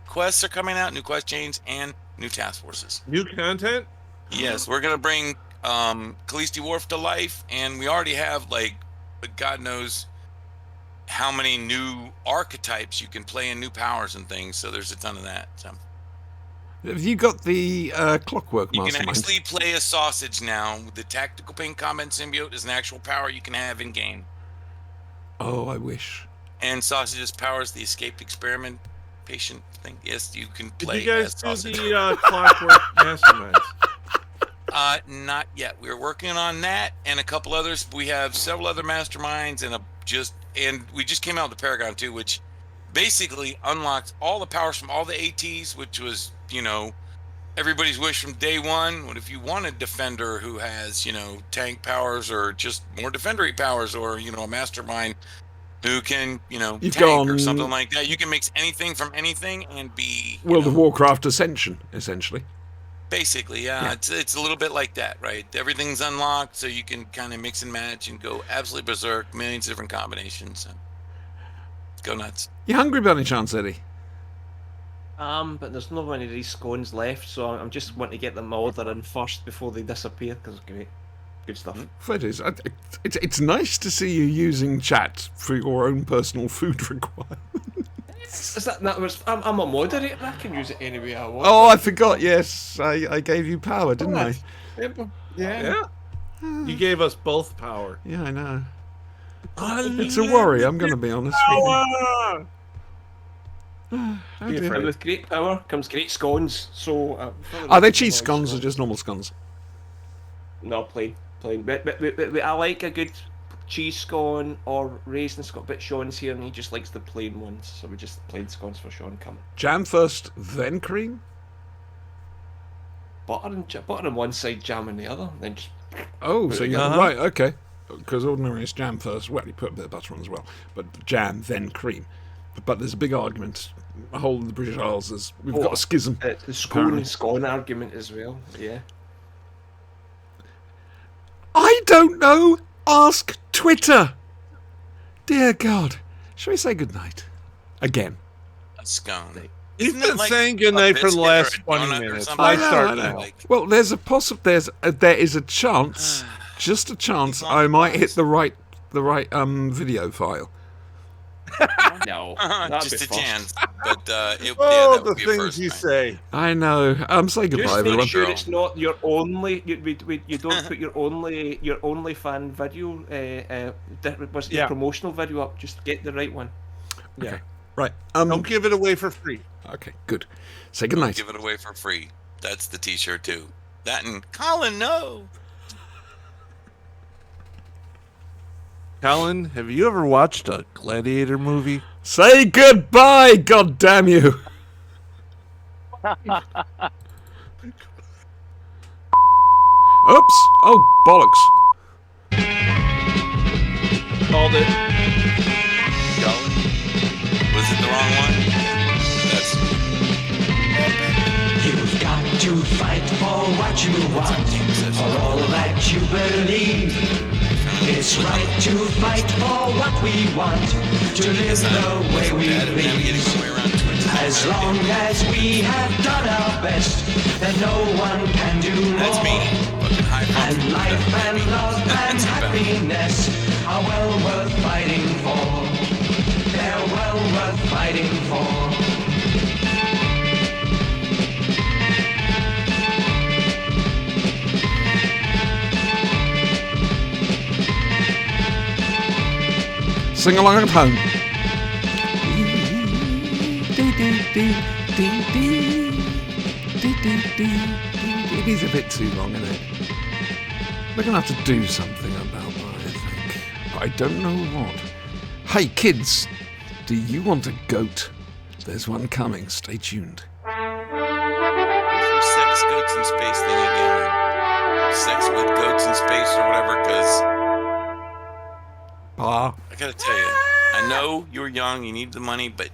quests are coming out, new quest chains, and new task forces. New content? Yes, we're gonna bring Callisti Wharf to life, and we already have God knows how many new archetypes you can play in new powers and things. So there's a ton of that. So Have you got the Clockwork you can Mastermind? actually play a sausage now. The Tactical Pain Combat Symbiote is an actual power you can have in game, Oh, I wish. and Sausage's powers the escaped experiment patient thing. Yes, you can Did play you guys as do Sausage. the Clockwork Masterminds? Not yet. We're working on that and a couple others. We have several other masterminds and we just came out with the Paragon 2, which basically unlocked all the powers from all the ATs, which was, everybody's wish from day one. What if you want a defender who has, tank powers or just more defendery powers, or, a mastermind who can, You've tank gone or something like that. You can mix anything from anything and be World of Warcraft Ascension, essentially. basically, yeah. It's a little bit like that, right? Everything's unlocked, so you can kind of mix and match and go absolutely berserk, millions of different combinations. So go nuts. You hungry by any chance, Eddie? But there's not many of these scones left, so I'm just wanting to get them all in first before they disappear, because great. Good stuff. It is. It's nice to see you using chat for your own personal food requirements. Is that was? I'm a moderator. I can use it any way I want. Oh, I forgot. Yes, I gave you power, didn't I? Yeah. Yeah. You gave us both power. Yeah, I know. It's a worry. I'm going to be honest with you. Power! Oh, dear. And with great power comes great scones. So Are they cheese scones or just normal scones? No, plain. But I like a good cheese scone or raisin scone. But Sean's here and he just likes the plain ones, so we just plain scones for Sean. Come. Jam first, then cream? Butter on one side, jam on the other, then just. Oh, so you Uh-huh. right, okay. Because ordinary is jam first. Well, you put a bit of butter on as well. But jam, then cream. But there's a big argument. The whole of the British Isles is we've got a schism. The scone apparently. and scone argument as well. Yeah. I don't know. Ask Twitter. Dear God. Shall we say goodnight? Again. A scone. You've Isn't it been like saying a goodnight for the biscuit or last a 20 donut or minutes. something? I start now. Well, there's a there is a chance, just a chance, I might hit the right video file. No. that'd Just be a first. chance. But Oh, that the would be a things first you time. say. I know. Say goodbye, Just everyone. make sure Girl. it's not your only. You don't put your only fan video. Was Yeah. your promotional video up? Just get the right one. Yeah. Okay. Right. Don't give it away for free. Okay. Good. Say goodnight. Give it away for free. That's the T-shirt too. That and Colin, no. Colin, have you ever watched a Gladiator movie? Say goodbye. God damn you. Oops. Oh bollocks. Called it. Colin. Was it the wrong one? That's You've got to fight for what you want, for all that you believe. It's right to fight for what we want, to live the way we navigating please. my way around Twitch. As long as we have done our best, then no one can do more. That's me. Fucking high And five. life and love and That's about it. happiness are well worth fighting for. They're well worth fighting for. Sing along at home. It is a bit too long, isn't it? We're going to have to do something about that, I think. But I don't know what. Hey, kids, do you want a goat? There's one coming. Stay tuned. Sex goats in space thing again. Sex with goats in space or whatever, because Pa. I gotta tell you, I know you were young, you need the money, but